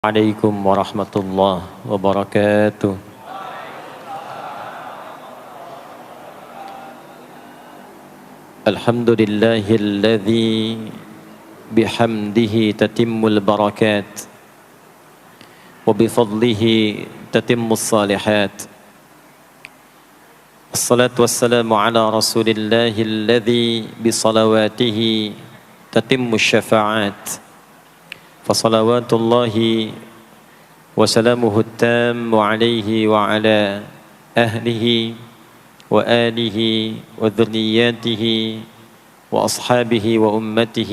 عليكم ورحمة الله وبركاته. الحمد لله الذي بحمده تتم البركات وبفضله تتم الصالحات. الصلاة والسلام على رسول الله الذي بصلواته تتم الشفاعات. فصلوات الله وسلامه التام عليه وعلى أهله وآله وذرياته وأصحابه وأمته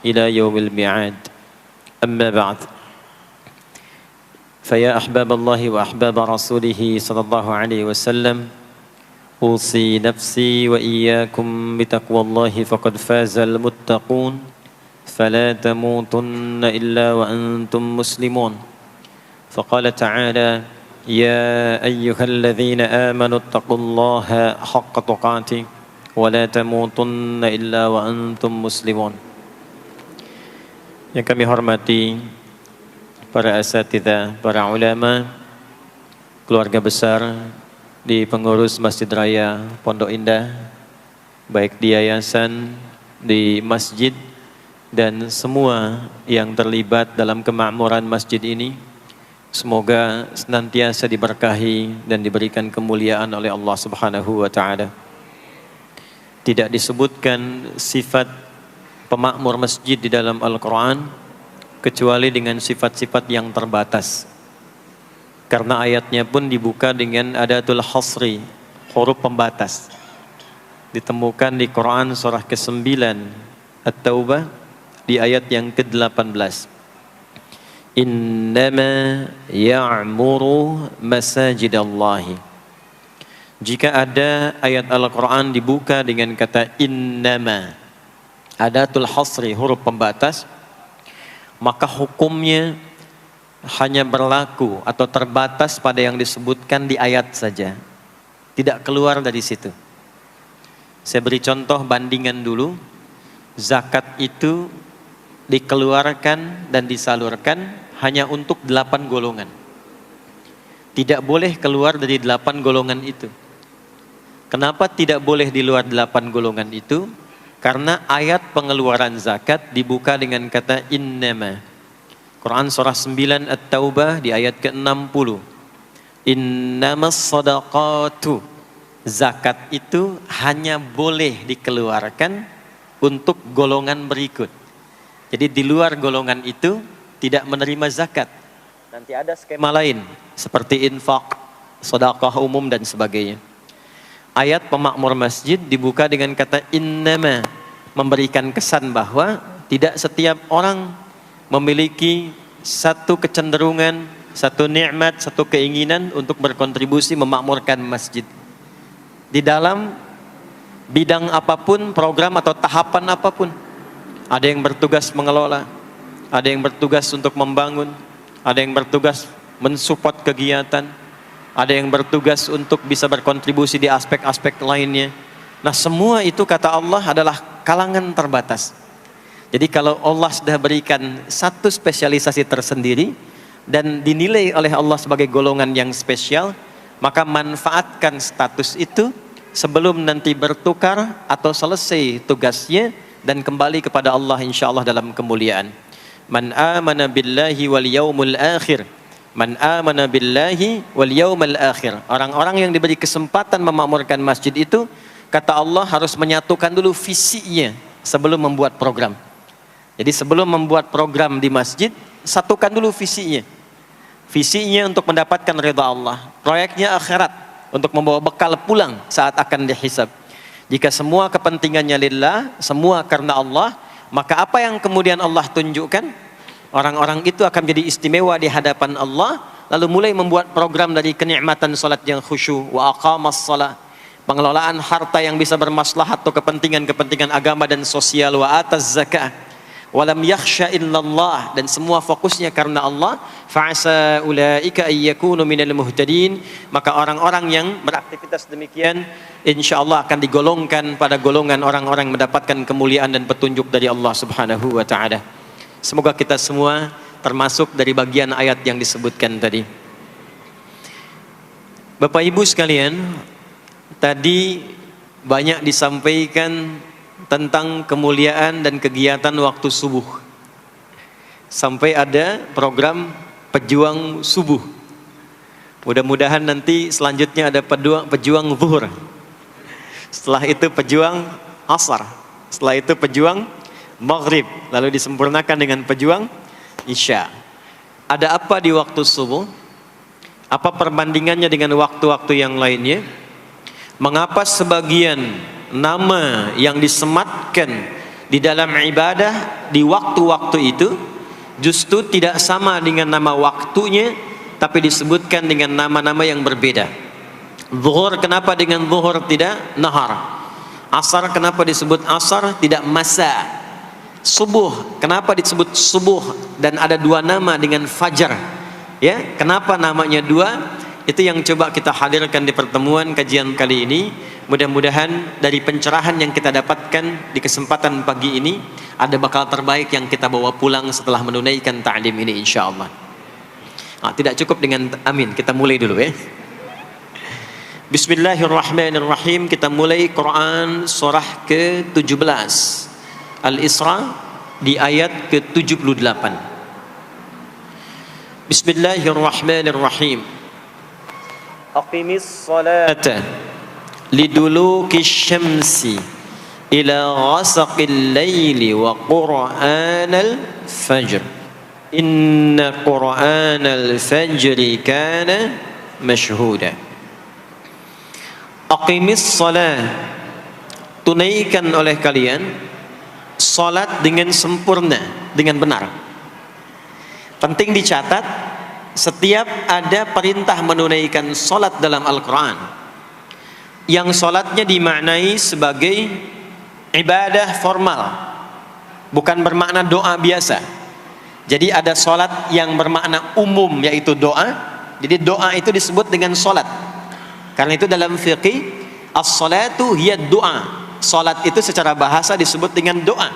إلى يوم الميعاد. أما بعد، فيا أحباب الله وأحباب رسوله صلى الله عليه وسلم، أوصي نفسي وإياكم بتقوى الله فقد فاز المتقون. فلا تموتن إلا وأنتم مسلمون. فقال تعالى: يا أيها الذين آمنوا اتقوا الله حق تقاته ولا تموتن إلا وأنتم مسلمون. Yang kami hormati para asatidzah, para ulama, keluarga besar di pengurus Masjid Raya Pondok Indah, baik di yayasan, di masjid, dan semua yang terlibat dalam kemakmuran masjid ini, semoga senantiasa diberkahi dan diberikan kemuliaan oleh Allah Subhanahu wa taala. Tidak disebutkan sifat pemakmur masjid di dalam Al-Qur'an kecuali dengan sifat-sifat yang terbatas. Karena ayatnya pun dibuka dengan adatul hasri, huruf pembatas. Ditemukan di Quran surah ke-9 At-Taubah di ayat yang ke-18. Innama ya'muru masajidallahi. Jika ada ayat Al-Quran dibuka dengan kata innama, adatul hasri, huruf pembatas, maka hukumnya hanya berlaku atau terbatas pada yang disebutkan di ayat saja, tidak keluar dari situ. Saya beri contoh bandingan dulu. Zakat itu dikeluarkan dan disalurkan hanya untuk 8 golongan. Tidak boleh keluar dari 8 golongan itu. Kenapa tidak boleh di luar 8 golongan itu? Karena ayat pengeluaran zakat dibuka dengan kata innama. Quran surah 9 At-Taubah di ayat ke-60. Innamas sadaqatu. Zakat itu hanya boleh dikeluarkan untuk golongan berikut. Jadi di luar golongan itu tidak menerima zakat. Nanti ada skema lain seperti infak, sedekah umum dan sebagainya. Ayat pemakmur masjid dibuka dengan kata innama, memberikan kesan bahwa tidak setiap orang memiliki satu kecenderungan, satu nikmat, satu keinginan untuk berkontribusi memakmurkan masjid. Di dalam bidang apapun, program atau tahapan apapun. Ada yang bertugas mengelola, ada yang bertugas untuk membangun, ada yang bertugas mensupport kegiatan, ada yang bertugas untuk bisa berkontribusi di aspek-aspek lainnya. Nah, semua itu kata Allah adalah kalangan terbatas. Jadi kalau Allah sudah berikan satu spesialisasi tersendiri dan dinilai oleh Allah sebagai golongan yang spesial, maka manfaatkan status itu sebelum nanti bertukar atau selesai tugasnya dan kembali kepada Allah insyaallah dalam kemuliaan. Man amana billahi wal yaumil akhir. Man amana billahi wal yaumil akhir. Orang-orang yang diberi kesempatan memakmurkan masjid itu, kata Allah, harus menyatukan dulu visinya sebelum membuat program. Jadi sebelum membuat program di masjid, satukan dulu visinya. Visinya untuk mendapatkan ridha Allah. Proyeknya akhirat, untuk membawa bekal pulang saat akan dihisab. Jika semua kepentingannya lillah, semua karena Allah, maka apa yang kemudian Allah tunjukkan, orang-orang itu akan menjadi istimewa di hadapan Allah, lalu mulai membuat program dari kenikmatan salat yang khusyuk, wa aqamas shalah, pengelolaan harta yang bisa bermaslahat atau kepentingan-kepentingan agama dan sosial, wa ataz zakah, walam yakhsha illallah, dan semua fokusnya karena Allah. Fa'asa ulaika ayyakunu minal muhtadin, maka orang-orang yang beraktivitas demikian insyaallah akan digolongkan pada golongan orang-orang yang mendapatkan kemuliaan dan petunjuk dari Allah Subhanahu wa taala. Semoga kita semua termasuk dari bagian ayat yang disebutkan tadi. Bapak Ibu sekalian, tadi banyak disampaikan tentang kemuliaan dan kegiatan waktu subuh. Sampai ada program pejuang subuh. Mudah-mudahan nanti selanjutnya ada pejuang zuhur. Setelah itu pejuang asar. Setelah itu pejuang maghrib. Lalu disempurnakan dengan pejuang isya. Ada apa di waktu subuh? Apa perbandingannya dengan waktu-waktu yang lainnya? Mengapa sebagian nama yang disematkan di dalam ibadah di waktu-waktu itu justru tidak sama dengan nama waktunya, tapi disebutkan dengan nama-nama yang berbeda? Zuhur kenapa dengan zuhur tidak nahar? Asar kenapa disebut asar tidak masa? Subuh kenapa disebut subuh dan ada dua nama dengan fajar? Ya, kenapa namanya dua? Itu yang coba kita hadirkan di pertemuan kajian kali ini. Mudah-mudahan dari pencerahan yang kita dapatkan di kesempatan pagi ini ada bakal terbaik yang kita bawa pulang setelah menunaikan ta'lim ini insyaallah. Tidak cukup dengan amin, kita mulai dulu ya. Bismillahirrahmanirrahim. Kita mulai Quran surah ke-17 Al-Isra di ayat ke-78. Bismillahirrahmanirrahim. Aqimis salata liduluki syamsi ila ghasaqil laili wa qur'anal fajr inna qur'anal fajri kana mashhuda. Aqimis salat, tunaikan oleh kalian salat dengan sempurna, dengan benar. Penting dicatat, setiap ada perintah menunaikan salat dalam Al-Quran yang salatnya dimaknai sebagai ibadah formal, bukan bermakna doa biasa. Jadi ada salat yang bermakna umum, yaitu doa. Jadi doa itu disebut dengan salat. Karena itu dalam fiqih, as-salatu hiya doa. Salat itu secara bahasa disebut dengan doa.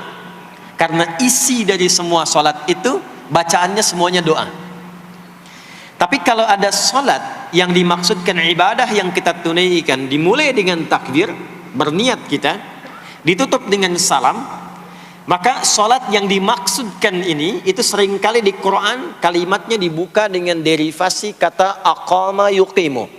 Karena isi dari semua salat itu bacaannya semuanya doa. Tapi kalau ada salat yang dimaksudkan ibadah yang kita tunaikan dimulai dengan takbir, berniat kita, ditutup dengan salam, maka salat yang dimaksudkan ini itu seringkali di Quran kalimatnya dibuka dengan derivasi kata aqama yuqimu.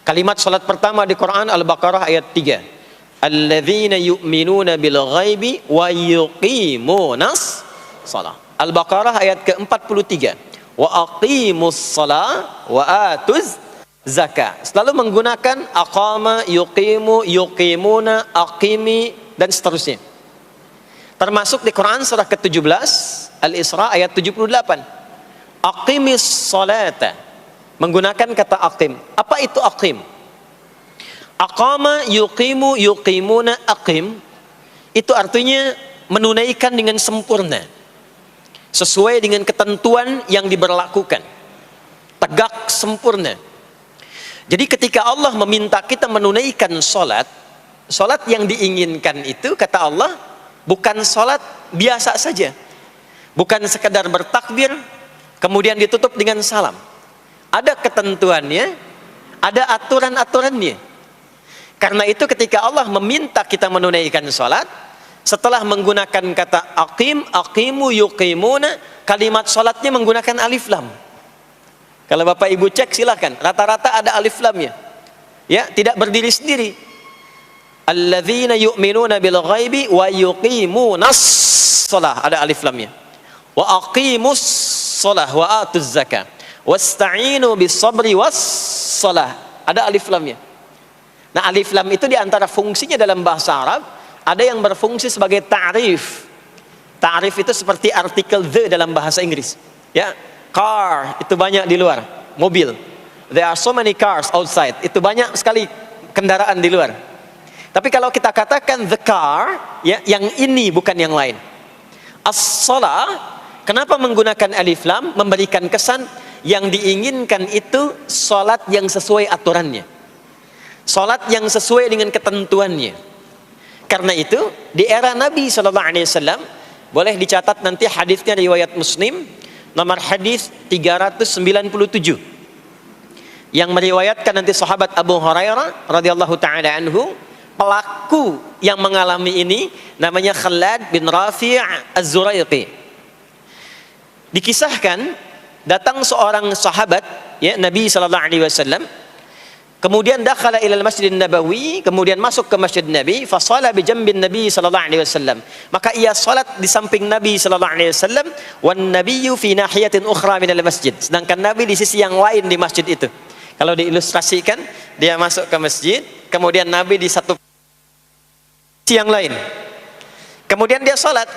Kalimat salat pertama di Quran Al-Baqarah ayat 3. Alladzina yu'minuna bil ghaibi wa yuqimunas shalah. Al-Baqarah ayat ke-43. Wa aqimus shalah wa atuz zakah. Selalu menggunakan aqama, yuqimu, yuqimuna, aqimi dan seterusnya. Termasuk di Quran surah ke-17 Al-Isra ayat 78. Aqimis salata, menggunakan kata aqim. Apa itu aqim? Aqama, yuqimu, yuqimuna, aqim itu artinya menunaikan dengan sempurna, sesuai dengan ketentuan yang diberlakukan, tegak sempurna. Jadi ketika Allah meminta kita menunaikan salat, salat yang diinginkan itu kata Allah bukan salat biasa saja, bukan sekedar bertakbir kemudian ditutup dengan salam. Ada ketentuannya, ada aturan-aturannya. Karena itu ketika Allah meminta kita menunaikan salat, setelah menggunakan kata aqim, aqimu, yuqimuna, kalimat salatnya menggunakan alif lam. Kalau Bapak Ibu cek silakan, rata-rata ada alif lamnya. Ya, tidak berdiri sendiri. Alladzina yu'minuna bil ghaibi wa yuqimunas shalah, ada alif lamnya. Wa aqimus shalah wa atuz zakah. Wasta'inu bis sabri was shalah, ada alif lamnya. Nah, alif lam itu diantara fungsinya dalam bahasa Arab, ada yang berfungsi sebagai ta'rif. Ta'rif itu seperti artikel the dalam bahasa Inggris. Ya, car itu banyak di luar, mobil. There are so many cars outside. Itu banyak sekali kendaraan di luar. Tapi kalau kita katakan the car, ya, yang ini bukan yang lain. As-shalah, kenapa menggunakan alif lam? Memberikan kesan yang diinginkan itu salat yang sesuai aturannya, salat yang sesuai dengan ketentuannya. Karena itu di era Nabi SAW Boleh dicatat nanti hadisnya riwayat Muslim, nomor hadis 397. Yang meriwayatkan nanti sahabat Abu Hurairah radhiyallahu taala anhu. Pelaku yang mengalami ini namanya Khalad bin Rafi' Az-Zuraiqi. Dikisahkan datang seorang sahabat ya Nabi sallallahu alaihi wasallam, kemudian dakhala ila al-Masjid Nabawi, kemudian masuk ke Masjid Nabi, fa shala bi jambin Nabi sallallahu alaihi wasallam. Maka ia salat di samping Nabi sallallahu alaihi wasallam, wan nabiyyu fi nahiyatin ukhra min al-masjid. Sedangkan Nabi di sisi yang lain di masjid itu. Kalau diilustrasikan, dia masuk ke masjid, kemudian Nabi di satu sisi yang lain. Kemudian dia salat.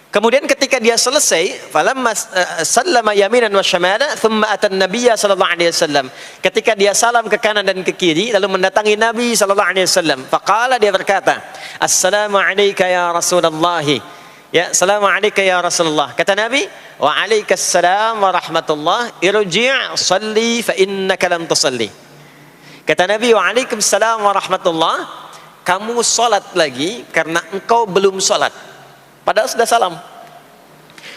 Kemudian ketika dia selesai, falamma sallama yaminan wa syamala, thumma atan nabiyya sallallahu alaihi wasallam. Ketika dia salam ke kanan dan ke kiri, lalu mendatangi Nabi sallallahu alaihi wasallam. Faqala, dia berkata, "Assalamu alayka ya Rasulullah." Ya, "Assalamu alayka ya Rasulullah." Kata Nabi, "Wa alaikassalam wa rahmatullah. Irji' shalli fa innaka lam tusalli." Kata Nabi, "Wa alaikassalam wa rahmatullah." Kamu salat lagi karena engkau belum salat. Padahal sudah salam.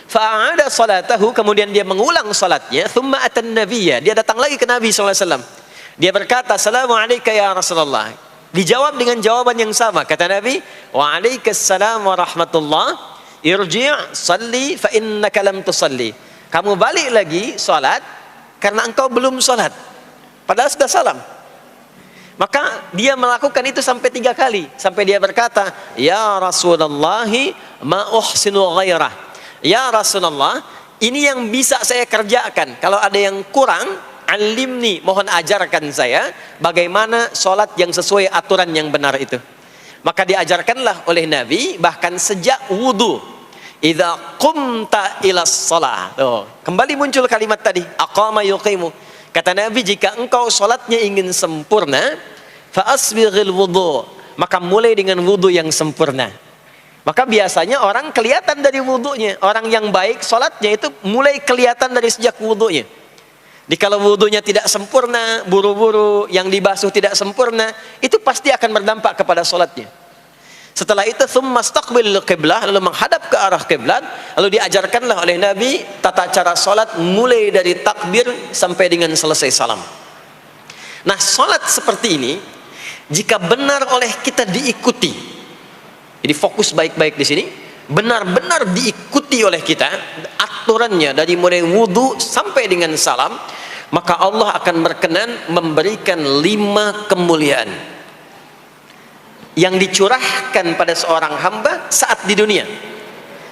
Fa'ada salatahu, kemudian dia mengulang salatnya. Thumma atan nabiyya, dia datang lagi ke Nabi SAW. Dia berkata, "Assalamu alayka ya Rasulullah." Dijawab dengan jawaban yang sama. Kata Nabi, "Wa alaikassalam wa rahmatullah. Irji' salli fa innaka lam tusalli." Kamu balik lagi salat karena engkau belum salat. Padahal sudah salam. Maka dia melakukan itu sampai 3 kali. Sampai dia berkata, "Ya Rasulullah, ma uhsinu ghairah." Ya Rasulullah, ini yang bisa saya kerjakan. Kalau ada yang kurang, alimni, mohon ajarkan saya bagaimana sholat yang sesuai aturan yang benar itu. Maka diajarkanlah oleh Nabi, bahkan sejak wudu. Idza qumta ila shalah. Kembali muncul kalimat tadi, aqama yuqimu. Kata Nabi, jika engkau sholatnya ingin sempurna, fa asbighil wudu, maka mulai dengan wudu yang sempurna. Maka biasanya orang kelihatan dari wudunya. Orang yang baik sholatnya itu mulai kelihatan dari sejak wudunya. Jadi kalau wudunya tidak sempurna, buru-buru, yang dibasuh tidak sempurna, itu pasti akan berdampak kepada sholatnya. Setelah itu, thumma istaqbilil qiblah, lalu menghadap ke arah qiblat, lalu diajarkanlah oleh Nabi tata cara sholat mulai dari takbir sampai dengan selesai salam. Nah, sholat seperti ini jika benar oleh kita diikuti, jadi fokus baik-baik di sini, benar-benar diikuti oleh kita aturannya dari mulai wudu sampai dengan salam, maka Allah akan berkenan memberikan 5 kemuliaan yang dicurahkan pada seorang hamba saat di dunia.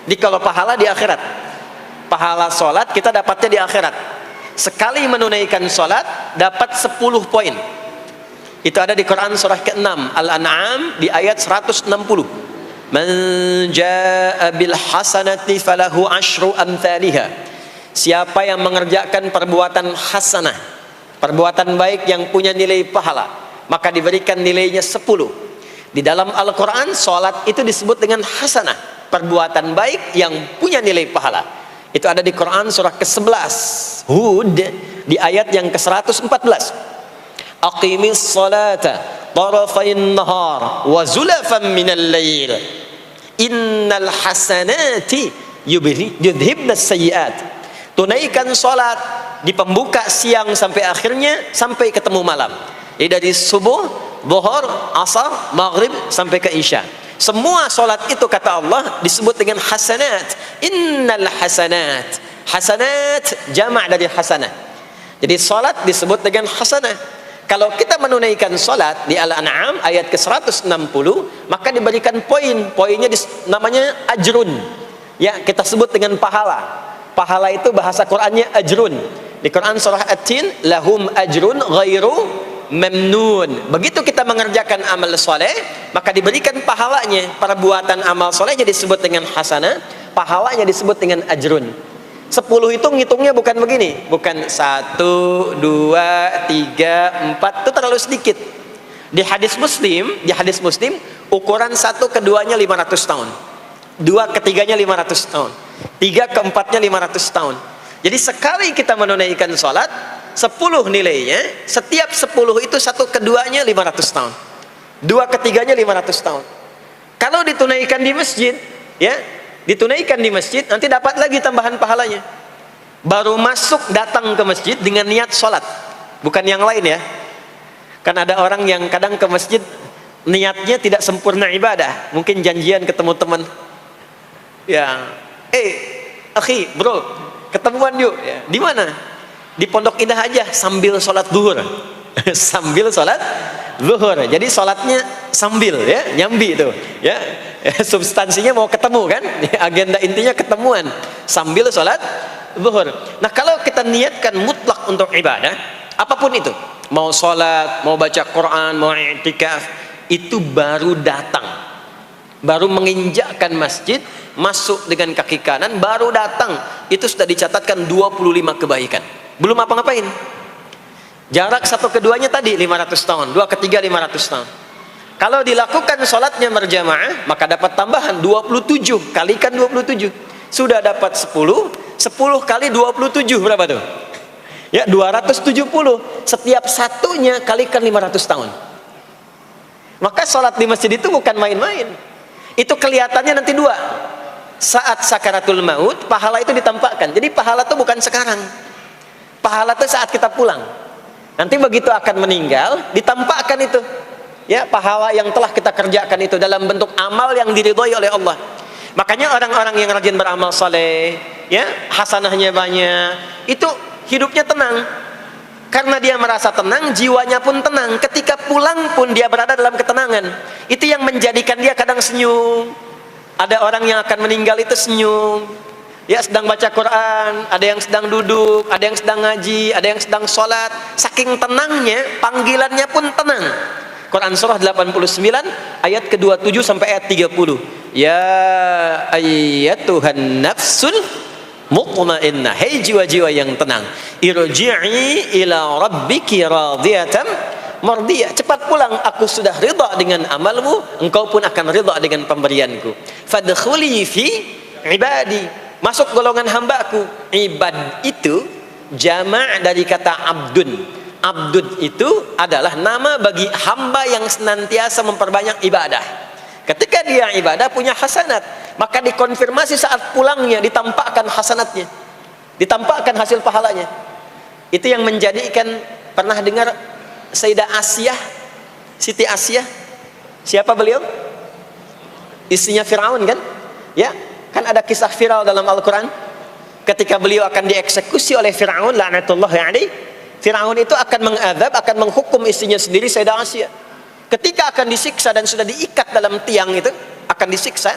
Jadi kalau pahala di akhirat, pahala sholat kita dapatnya di akhirat. Sekali menunaikan sholat dapat 10 poin. Itu ada di Quran surah ke-6 Al-An'am di ayat 160. Man jaa bil hasanati falahu asyru amthaliha. Siapa yang mengerjakan perbuatan hasanah, perbuatan baik yang punya nilai pahala, maka diberikan nilainya 10. Di dalam Al-Quran, sholat itu disebut dengan hasanah, perbuatan baik yang punya nilai pahala. Itu ada di Quran surah ke-11 Hud di ayat yang ke-114. Aqimis salata tarafain nahar wa zulafan minal lail innal hasanati yudhibnas sayyiat. Tunaikan sholat di pembuka siang sampai akhirnya, sampai ketemu malam. Jadi dari subuh, zuhur, asar, maghrib sampai ke isya. Semua solat itu kata Allah disebut dengan hasanat. Innal hasanat. Hasanat jamak dari hasanah. Jadi solat disebut dengan hasanah. Kalau kita menunaikan solat di Al-An'am ayat ke-160, maka diberikan poin. Poinnya namanya ajrun. Ya, kita sebut dengan pahala. Pahala itu bahasa Qur'annya ajrun. Di Quran surah At-Tin, lahum ajrun ghairu memnun. Begitu kita mengerjakan amal soleh, maka diberikan pahalanya. Perbuatan amal solehnya disebut dengan hasanah, pahalanya disebut dengan ajrun. 10 itu ngitungnya bukan begini, bukan 1, 2, 3, 4, itu terlalu sedikit. Di hadis Muslim, ukuran 1 keduanya 500 tahun, 2 ketiganya 500 tahun, 3 keempatnya 500 tahun. Jadi sekali kita menunaikan sholat, 10 nilainya, setiap 10 itu 1 keduanya 500 tahun, 2 ketiganya 500 tahun. Kalau ditunaikan di masjid, ya, ditunaikan di masjid, nanti dapat lagi tambahan pahalanya. Baru masuk datang ke masjid dengan niat sholat, bukan yang lain ya. Kan ada orang yang kadang ke masjid niatnya tidak sempurna ibadah, mungkin janjian ketemu teman, ya, akhi, bro, ketemuan yuk, ya. Di mana? Di Pondok Indah aja, sambil sholat zuhur. Sambil sholat zuhur, jadi sholatnya sambil, ya, nyambi itu, ya. Substansinya mau ketemu kan, agenda intinya ketemuan sambil sholat zuhur. Nah, kalau kita niatkan mutlak untuk ibadah, apapun itu, mau sholat, mau baca Quran, mau i'tikaf, itu baru datang, baru menginjakkan masjid, masuk dengan kaki kanan, baru datang, itu sudah dicatatkan 25 kebaikan. Belum apa-ngapain. Jarak satu keduanya tadi 500 tahun, dua ketiga 500 tahun. Kalau dilakukan sholatnya berjamaah, maka dapat tambahan 27, kalikan 27. Sudah dapat 10 kali 27 berapa tuh? Ya, 270. Setiap satunya kalikan 500 tahun. Maka sholat di masjid itu bukan main-main. Itu kelihatannya nanti dua. Saat sakaratul maut, pahala itu ditampakkan. Jadi pahala itu bukan sekarang. Pahala itu saat kita pulang. Nanti begitu akan meninggal, ditampakkan itu, ya, pahala yang telah kita kerjakan itu dalam bentuk amal yang diridhoi oleh Allah. Makanya orang-orang yang rajin beramal saleh, ya, hasanahnya banyak, itu hidupnya tenang. Karena dia merasa tenang, jiwanya pun tenang. Ketika pulang pun dia berada dalam ketenangan. Itu yang menjadikan dia kadang senyum. Ada orang yang akan meninggal itu senyum. Ya, sedang baca Quran, ada yang sedang duduk, ada yang sedang ngaji, ada yang sedang sholat. Saking tenangnya, panggilannya pun tenang. Quran surah 89 ayat ke-27 sampai ayat 30. Ya ayyatuhan nafsul mutmainnah, hei jiwa-jiwa yang tenang, irji'i ila rabbiki radiyatan mardiyah, cepat pulang, aku sudah ridha dengan amalmu, engkau pun akan ridha dengan pemberianku. Fadkhuli fi ibadi, masuk golongan hambaku. Ibad itu jama' dari kata abdun. Abdun itu adalah nama bagi hamba yang senantiasa memperbanyak ibadah. Ketika dia ibadah punya hasanat, maka dikonfirmasi saat pulangnya, ditampakkan hasanatnya, ditampakkan hasil pahalanya. Itu yang menjadikan, pernah dengar Sayyidah Asyah, Siti Asyah? Siapa beliau? Istrinya Fir'aun kan? Ya, kan ada kisah viral dalam Al-Quran. Ketika beliau akan dieksekusi oleh Fir'aun, la'natullahi alaihi, Fir'aun itu akan mengadab, akan menghukum istrinya sendiri, Sayyidah Asyah. Ketika akan disiksa dan sudah diikat dalam tiang itu, akan disiksa,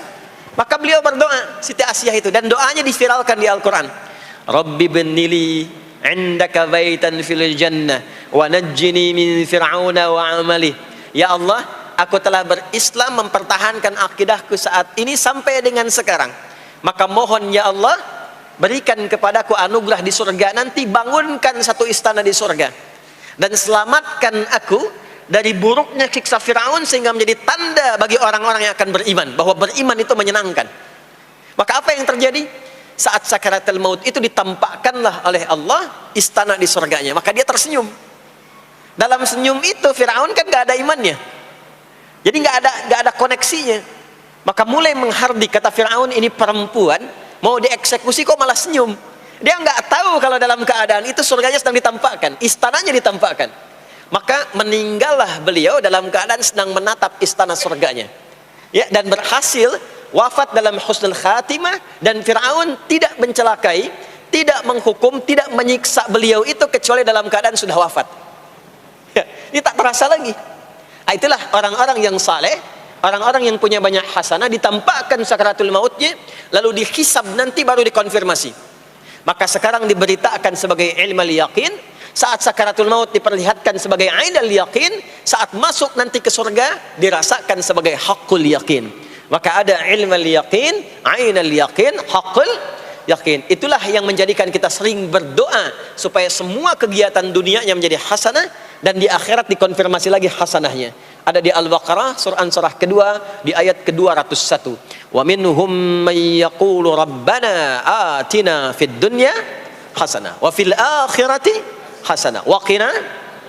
maka beliau berdoa, Siti Asyah itu, dan doanya diviralkan di Al-Quran. Rabbi bnili indaka baitan fil jannah wa najjini min fir'auna wa amalih. Ya Allah, aku telah berislam, mempertahankan akidahku saat ini sampai dengan sekarang. Maka mohon ya Allah, berikan kepadaku anugerah di surga nanti, bangunkan satu istana di surga, dan selamatkan aku dari buruknya siksa Fir'aun, sehingga menjadi tanda bagi orang-orang yang akan beriman, bahwa beriman itu menyenangkan. Maka apa yang terjadi? Saat sakaratul maut itu ditampakkanlah oleh Allah istana di surganya, maka dia tersenyum. Dalam senyum itu Fir'aun kan gak ada imannya, jadi gak ada koneksinya. Maka mulai menghardik, kata Fir'aun, ini perempuan mau dieksekusi kok malah senyum. Dia nggak tahu kalau dalam keadaan itu surganya sedang ditampakkan, istananya ditampakkan. Maka meninggallah beliau dalam keadaan sedang menatap istana surganya, ya, dan berhasil wafat dalam husnul khatimah. Dan Fir'aun tidak mencelakai, tidak menghukum, tidak menyiksa beliau itu kecuali dalam keadaan sudah wafat, ya, ini tak terasa lagi. Itulah orang-orang yang saleh, orang-orang yang punya banyak hasanah, ditampakkan sakaratul mautnya, lalu dihisab, nanti baru dikonfirmasi. Maka sekarang diberitakan sebagai ilmal yaqin, saat sakaratul maut diperlihatkan sebagai ainal yaqin, saat masuk nanti ke surga dirasakan sebagai haqqul yaqin. Maka ada ilmal yaqin, ainal yaqin, haqqul yaqin. Itulah yang menjadikan kita sering berdoa supaya semua kegiatan dunianya menjadi hasanah, dan di akhirat dikonfirmasi lagi hasanahnya. Ada di Al-Baqarah surah kedua di ayat ke-201. Wa minhum may yaqulu rabbana atina fid dunya hasanah wa fil akhirati hasanah wa qina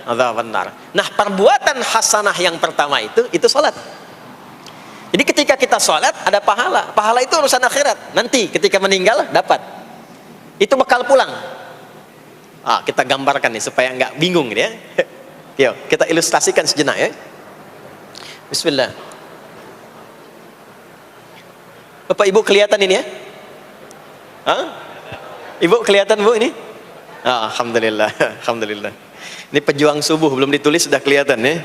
adzabannar. Nah, perbuatan hasanah yang pertama itu salat. Jadi ketika kita sholat ada pahala. Pahala itu urusan akhirat. Nanti ketika meninggal dapat. Itu bekal pulang. Kita gambarkan nih supaya nggak bingung ya. Yuk, kita ilustrasikan sejenak ya. Bismillah. Bapak Ibu kelihatan ini ya? Ibu kelihatan Bu ini? Alhamdulillah, alhamdulillah. Ini pejuang subuh belum ditulis sudah kelihatan ya.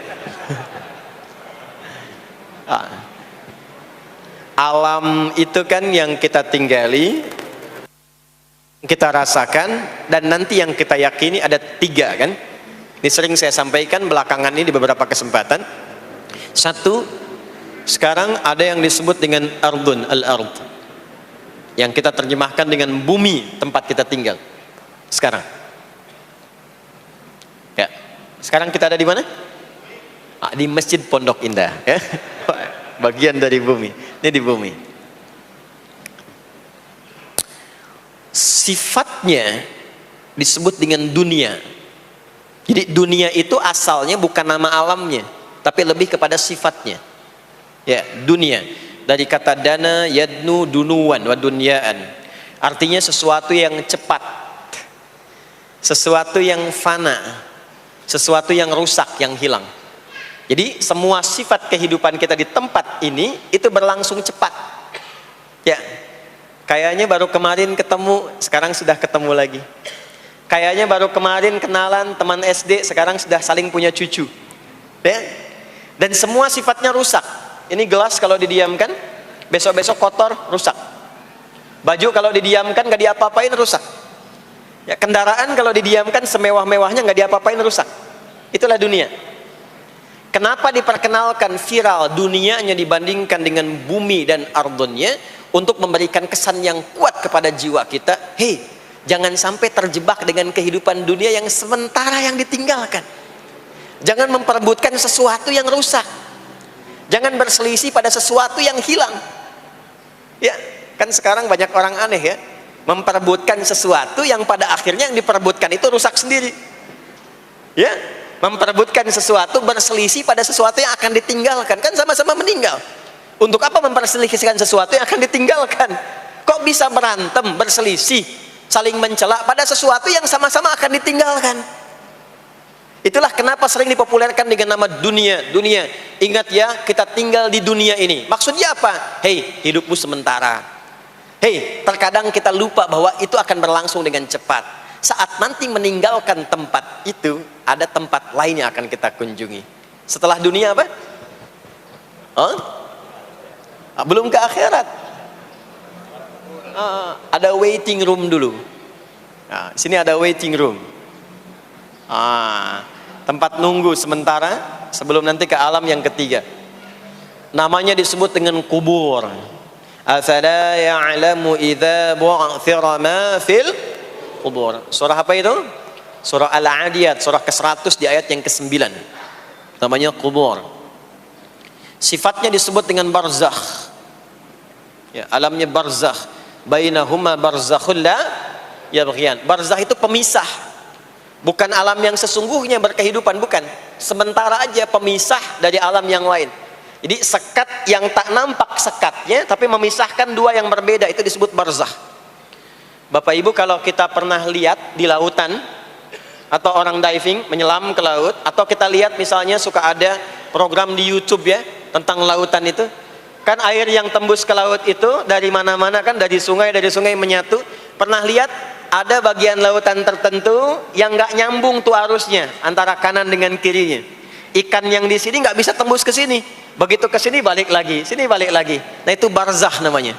Alam itu kan yang kita tinggali, kita rasakan, dan nanti yang kita yakini ada 3 kan. Ini sering saya sampaikan belakangan ini di beberapa kesempatan. 1, sekarang ada yang disebut dengan ardun, al-ard, yang kita terjemahkan dengan bumi tempat kita tinggal sekarang. Ya, sekarang kita ada di mana? Di Masjid Pondok Indah ya. Bagian dari bumi. Ini di bumi. Sifatnya disebut dengan dunia. Jadi dunia itu asalnya bukan nama alamnya, tapi lebih kepada sifatnya. Ya, dunia. Dari kata dana, yadnu, dunuwan, wa dunyaan. Artinya sesuatu yang cepat, sesuatu yang fana, sesuatu yang rusak, yang hilang. Jadi semua sifat kehidupan kita di tempat ini itu berlangsung cepat. Ya, kayaknya baru kemarin ketemu, sekarang sudah ketemu lagi. Kayaknya baru kemarin kenalan teman SD, sekarang sudah saling punya cucu. Ya, dan semua sifatnya rusak. Ini gelas kalau didiamkan, besok-besok kotor, rusak. Baju kalau didiamkan nggak diapa-apain, rusak. Ya, kendaraan kalau didiamkan semewah-mewahnya nggak diapa-apain, rusak. Itulah dunia. Kenapa diperkenalkan viral dunianya dibandingkan dengan bumi dan ardunnya? Untuk memberikan kesan yang kuat kepada jiwa kita. Hei, jangan sampai terjebak dengan kehidupan dunia yang sementara yang ditinggalkan. Jangan memperebutkan sesuatu yang rusak. Jangan berselisih pada sesuatu yang hilang. Ya, kan sekarang banyak orang aneh ya, memperebutkan sesuatu yang pada akhirnya yang diperebutkan itu rusak sendiri. Ya, memperebutkan sesuatu, berselisih pada sesuatu yang akan ditinggalkan, kan sama-sama meninggal. Untuk apa memperselisihkan sesuatu yang akan ditinggalkan? Kok bisa berantem, berselisih, saling mencela pada sesuatu yang sama-sama akan ditinggalkan? Itulah kenapa sering dipopulerkan dengan nama dunia. Dunia, ingat ya, kita tinggal di dunia ini. Maksudnya apa? Hei, hidupmu sementara. Hei, terkadang kita lupa bahwa itu akan berlangsung dengan cepat. Saat nanti meninggalkan tempat itu, ada tempat lain yang akan kita kunjungi. Setelah dunia apa? Belum ke akhirat. Ada waiting room dulu. Nah, sini ada waiting room. Tempat nunggu sementara sebelum nanti ke alam yang ketiga. Namanya disebut dengan kubur. Afala ya'lamu idza bu'thira ma fil kubur. Surah apa itu? Surah Al-Adiyat, surah ke-100 di ayat yang ke-9. Namanya kubur. Sifatnya disebut dengan barzakh. Ya, alamnya barzakh. Bainahuma barzakhul la yabghiyan. Barzakh itu pemisah. Bukan alam yang sesungguhnya berkehidupan, bukan. Sementara aja pemisah dari alam yang lain. Jadi sekat yang tak nampak sekatnya, tapi memisahkan dua yang berbeda, itu disebut barzakh. Bapak Ibu, kalau kita pernah lihat di lautan, atau orang diving menyelam ke laut, atau kita lihat misalnya suka ada program di YouTube ya tentang lautan itu, kan air yang tembus ke laut itu dari mana-mana kan, dari sungai menyatu. Pernah lihat ada bagian lautan tertentu yang nggak nyambung tuh arusnya antara kanan dengan kirinya. Ikan yang di sini nggak bisa tembus ke sini, begitu ke sini balik lagi, sini balik lagi. Nah itu barzakh namanya.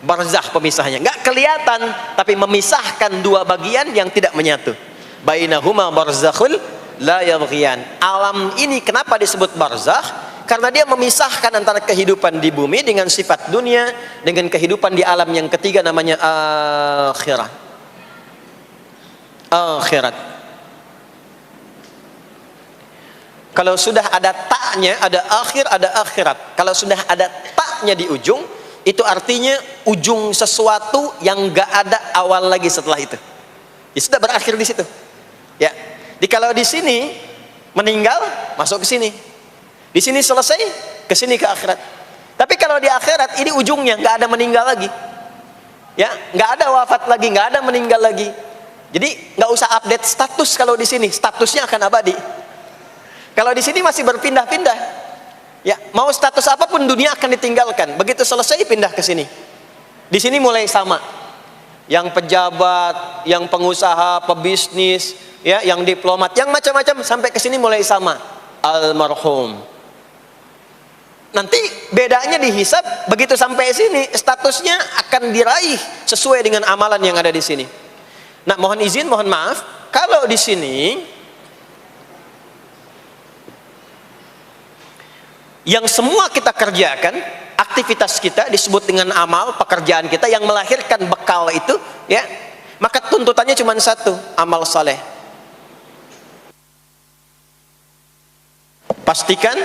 Barzakh pemisahnya, nggak kelihatan tapi memisahkan dua bagian yang tidak menyatu. Bainahuma barzakhul la yabghiyan. Alam ini kenapa disebut barzakh? Karena dia memisahkan antara kehidupan di bumi dengan sifat dunia dengan kehidupan di alam yang ketiga, namanya akhirat. Akhirat. Kalau sudah ada taknya, ada akhir, ada akhirat. Kalau sudah ada taknya di ujung, itu artinya ujung sesuatu yang gak ada awal lagi setelah itu. Ya sudah berakhir di situ. Ya. Jadi kalau di sini meninggal, masuk ke sini. Di sini selesai, ke sini ke akhirat. Tapi kalau di akhirat ini ujungnya nggak ada meninggal lagi, ya, nggak ada wafat lagi, nggak ada meninggal lagi. Jadi nggak usah update status kalau di sini, statusnya akan abadi. Kalau di sini masih berpindah-pindah, ya, mau status apapun dunia akan ditinggalkan. Begitu selesai pindah ke sini. Di sini mulai sama. Yang pejabat, yang pengusaha, pebisnis, ya, yang diplomat, yang macam-macam sampai ke sini mulai sama. Almarhum. Nanti bedanya dihisab, begitu sampai sini statusnya akan diraih sesuai dengan amalan yang ada di sini. Nah, mohon izin, mohon maaf, kalau di sini yang semua kita kerjakan, aktivitas kita disebut dengan amal, pekerjaan kita yang melahirkan bekal itu, ya, maka tuntutannya cuma satu, amal saleh. Pastikan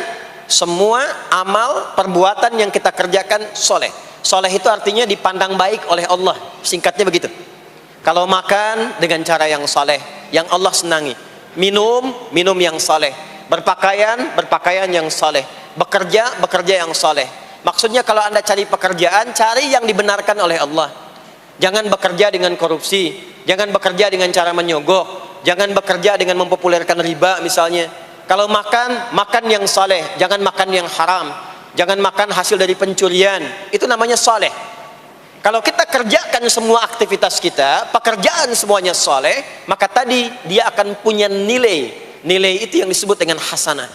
semua amal perbuatan yang kita kerjakan soleh. Soleh itu artinya dipandang baik oleh Allah, singkatnya begitu. Kalau makan dengan cara yang soleh, yang Allah senangi. Minum yang soleh. Berpakaian yang soleh. Bekerja yang soleh. Maksudnya kalau Anda cari pekerjaan, cari yang dibenarkan oleh Allah. Jangan bekerja dengan korupsi, jangan bekerja dengan cara menyogok, jangan bekerja dengan mempopulerkan riba misalnya. Kalau makan yang saleh, jangan makan yang haram, jangan makan hasil dari pencurian, itu namanya saleh. Kalau kita kerjakan semua aktivitas kita, pekerjaan semuanya saleh, maka tadi dia akan punya nilai. Nilai itu yang disebut dengan hasanah.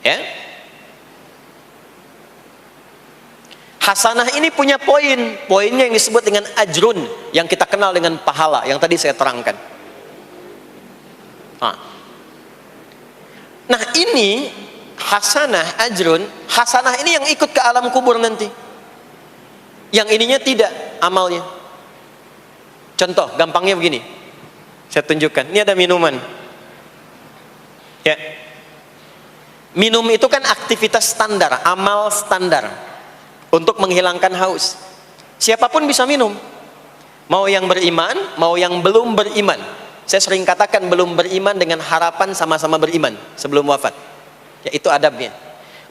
Ya. Hasanah ini punya poinnya yang disebut dengan ajrun, yang kita kenal dengan pahala, yang tadi saya terangkan. Nah ini hasanah, ajrun, hasanah ini yang ikut ke alam kubur nanti. Yang ininya tidak amalnya. Contoh, gampangnya begini. Saya tunjukkan, ini ada minuman. Ya. Minum itu kan aktivitas standar, amal standar untuk menghilangkan haus. Siapapun bisa minum. Mau yang beriman, mau yang belum beriman. Saya sering katakan belum beriman dengan harapan sama-sama beriman sebelum wafat. Ya, itu adabnya.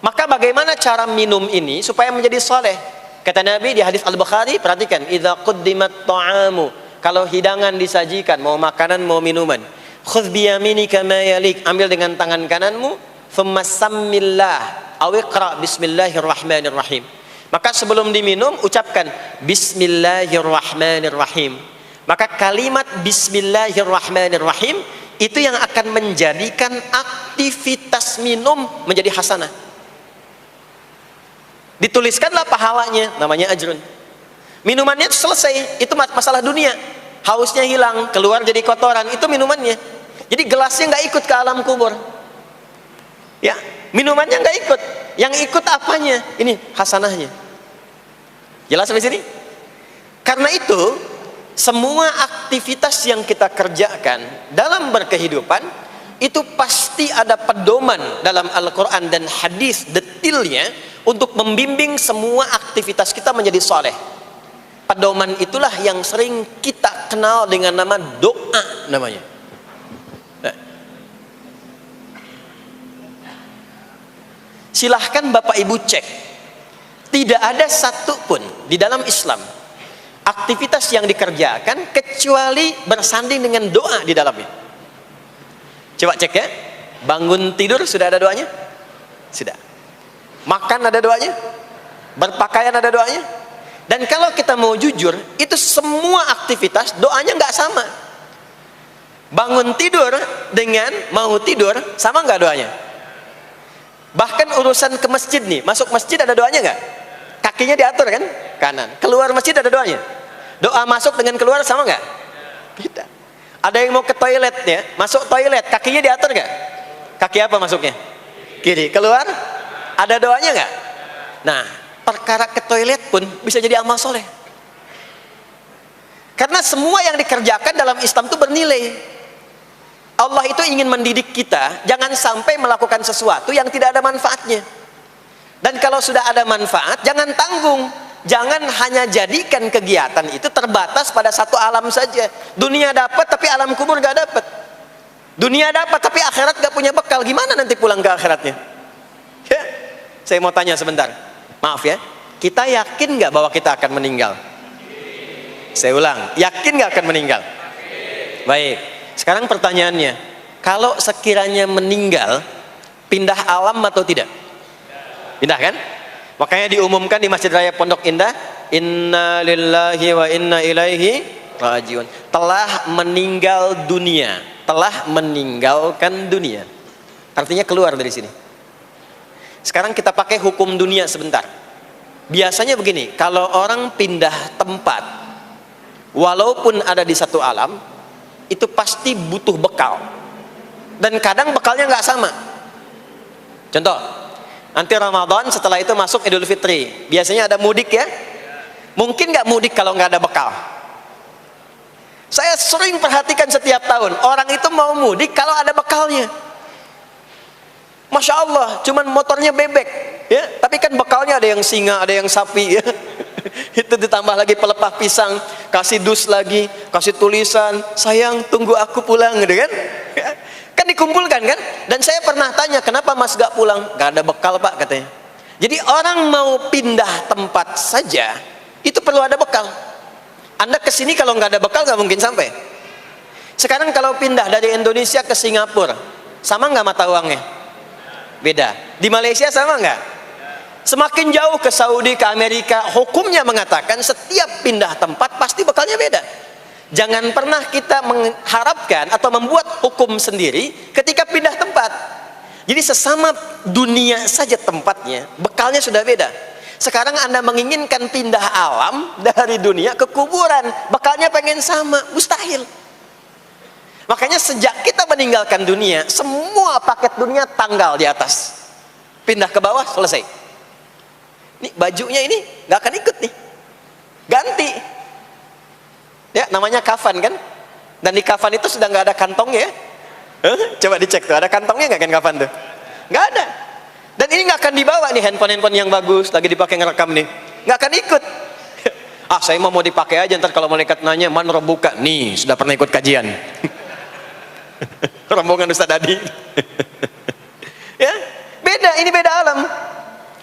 Maka bagaimana cara minum ini supaya menjadi saleh? Kata Nabi di hadis Al-Bukhari, perhatikan, idza quddimat ta'amu, kalau hidangan disajikan, mau makanan mau minuman, khudh bi yaminika ma yalik, ambil dengan tangan kananmu, thumma sammillah, aw iqra bismillahirrahmanirrahim. Maka sebelum diminum ucapkan bismillahirrahmanirrahim. Maka kalimat bismillahirrahmanirrahim itu yang akan menjadikan aktivitas minum menjadi hasanah. Dituliskanlah pahalanya, namanya ajrun. Minumannya itu selesai, itu masalah dunia. Hausnya hilang, keluar jadi kotoran, itu minumannya. Jadi gelasnya nggak ikut ke alam kubur. Ya, minumannya nggak ikut. Yang ikut apanya? Ini hasanahnya. Jelas sampai sini? Karena itu semua aktivitas yang kita kerjakan dalam berkehidupan itu pasti ada pedoman dalam Al-Quran dan hadis detailnya untuk membimbing semua aktivitas kita menjadi soleh. Pedoman itulah yang sering kita kenal dengan nama doa namanya. Nah. Silahkan Bapak Ibu cek, tidak ada satupun di dalam Islam aktivitas yang dikerjakan kecuali bersanding dengan doa di dalamnya. Coba cek ya. Bangun tidur sudah ada doanya? Sudah. Makan ada doanya? Berpakaian ada doanya? Dan kalau kita mau jujur, itu semua aktivitas doanya nggak sama. Bangun tidur dengan mau tidur sama nggak doanya? Bahkan urusan ke masjid nih, masuk masjid ada doanya nggak? Kakinya diatur kan? Kanan. Keluar masjid ada doanya. Doa masuk dengan keluar sama nggak? Beda. Ada yang mau ke toilet ya, masuk toilet, kakinya diatur nggak? Kaki apa masuknya? Kiri. Keluar? Ada doanya nggak? Nah, perkara ke toilet pun bisa jadi amal soleh. Karena semua yang dikerjakan dalam Islam itu bernilai. Allah itu ingin mendidik kita, jangan sampai melakukan sesuatu yang tidak ada manfaatnya. Dan kalau sudah ada manfaat, jangan tanggung. Jangan hanya jadikan kegiatan itu terbatas pada satu alam saja. Dunia dapat tapi alam kubur gak dapat. Dunia dapat tapi akhirat gak punya bekal. Gimana nanti pulang ke akhiratnya? Ya. Saya mau tanya sebentar. Maaf ya. Kita yakin nggak bahwa kita akan meninggal? Saya ulang, yakin nggak akan meninggal? Baik. Sekarang pertanyaannya, kalau sekiranya meninggal, pindah alam atau tidak? Pindah kan? Makanya diumumkan di Masjid Raya Pondok Indah, Inna lillahi wa inna ilaihi rajiun. Telah meninggal dunia, telah meninggalkan dunia. Artinya keluar dari sini. Sekarang kita pakai hukum dunia sebentar. Biasanya begini, kalau orang pindah tempat, walaupun ada di satu alam, itu pasti butuh bekal. Dan kadang bekalnya nggak sama. Contoh, nanti Ramadan, setelah itu masuk Idul Fitri. Biasanya ada mudik ya. Mungkin nggak mudik kalau nggak ada bekal. Saya sering perhatikan setiap tahun, orang itu mau mudik kalau ada bekalnya. Masya Allah, cuman motornya bebek, ya. Tapi kan bekalnya ada yang singa, ada yang sapi, ya. Itu ditambah lagi pelepah pisang, kasih dus lagi, kasih tulisan, sayang tunggu aku pulang, gitu kan? Kan dikumpulkan kan? Dan saya pernah tanya, kenapa mas gak pulang? Gak ada bekal pak katanya. Jadi orang mau pindah tempat saja, itu perlu ada bekal. Anda kesini kalau nggak ada bekal nggak mungkin sampai. Sekarang kalau pindah dari Indonesia ke Singapura, sama nggak mata uangnya? Beda. Di Malaysia sama nggak? Semakin jauh ke Saudi, ke Amerika, hukumnya mengatakan setiap pindah tempat pasti bekalnya beda. Jangan pernah kita mengharapkan atau membuat hukum sendiri ketika pindah tempat. Jadi sesama dunia saja tempatnya, bekalnya sudah beda. Sekarang Anda menginginkan pindah alam dari dunia ke kuburan, bekalnya pengen sama, mustahil. Makanya sejak kita meninggalkan dunia, semua paket dunia tanggal di atas, pindah ke bawah, selesai. Nih bajunya ini nggak akan ikut nih, ganti. Ya namanya kafan kan, dan di kafan itu sudah nggak ada kantongnya. Coba dicek tuh, ada kantongnya nggak kan kafan tuh? Nggak ada. Dan ini nggak akan dibawa nih handphone yang bagus lagi dipakai ngerekam nih, nggak akan ikut. Ah saya mau dipakai aja, ntar kalau malaikat nanya man rabbuka, nih sudah pernah ikut kajian. Rombongan Ustaz Adi. Ya beda, ini beda alam.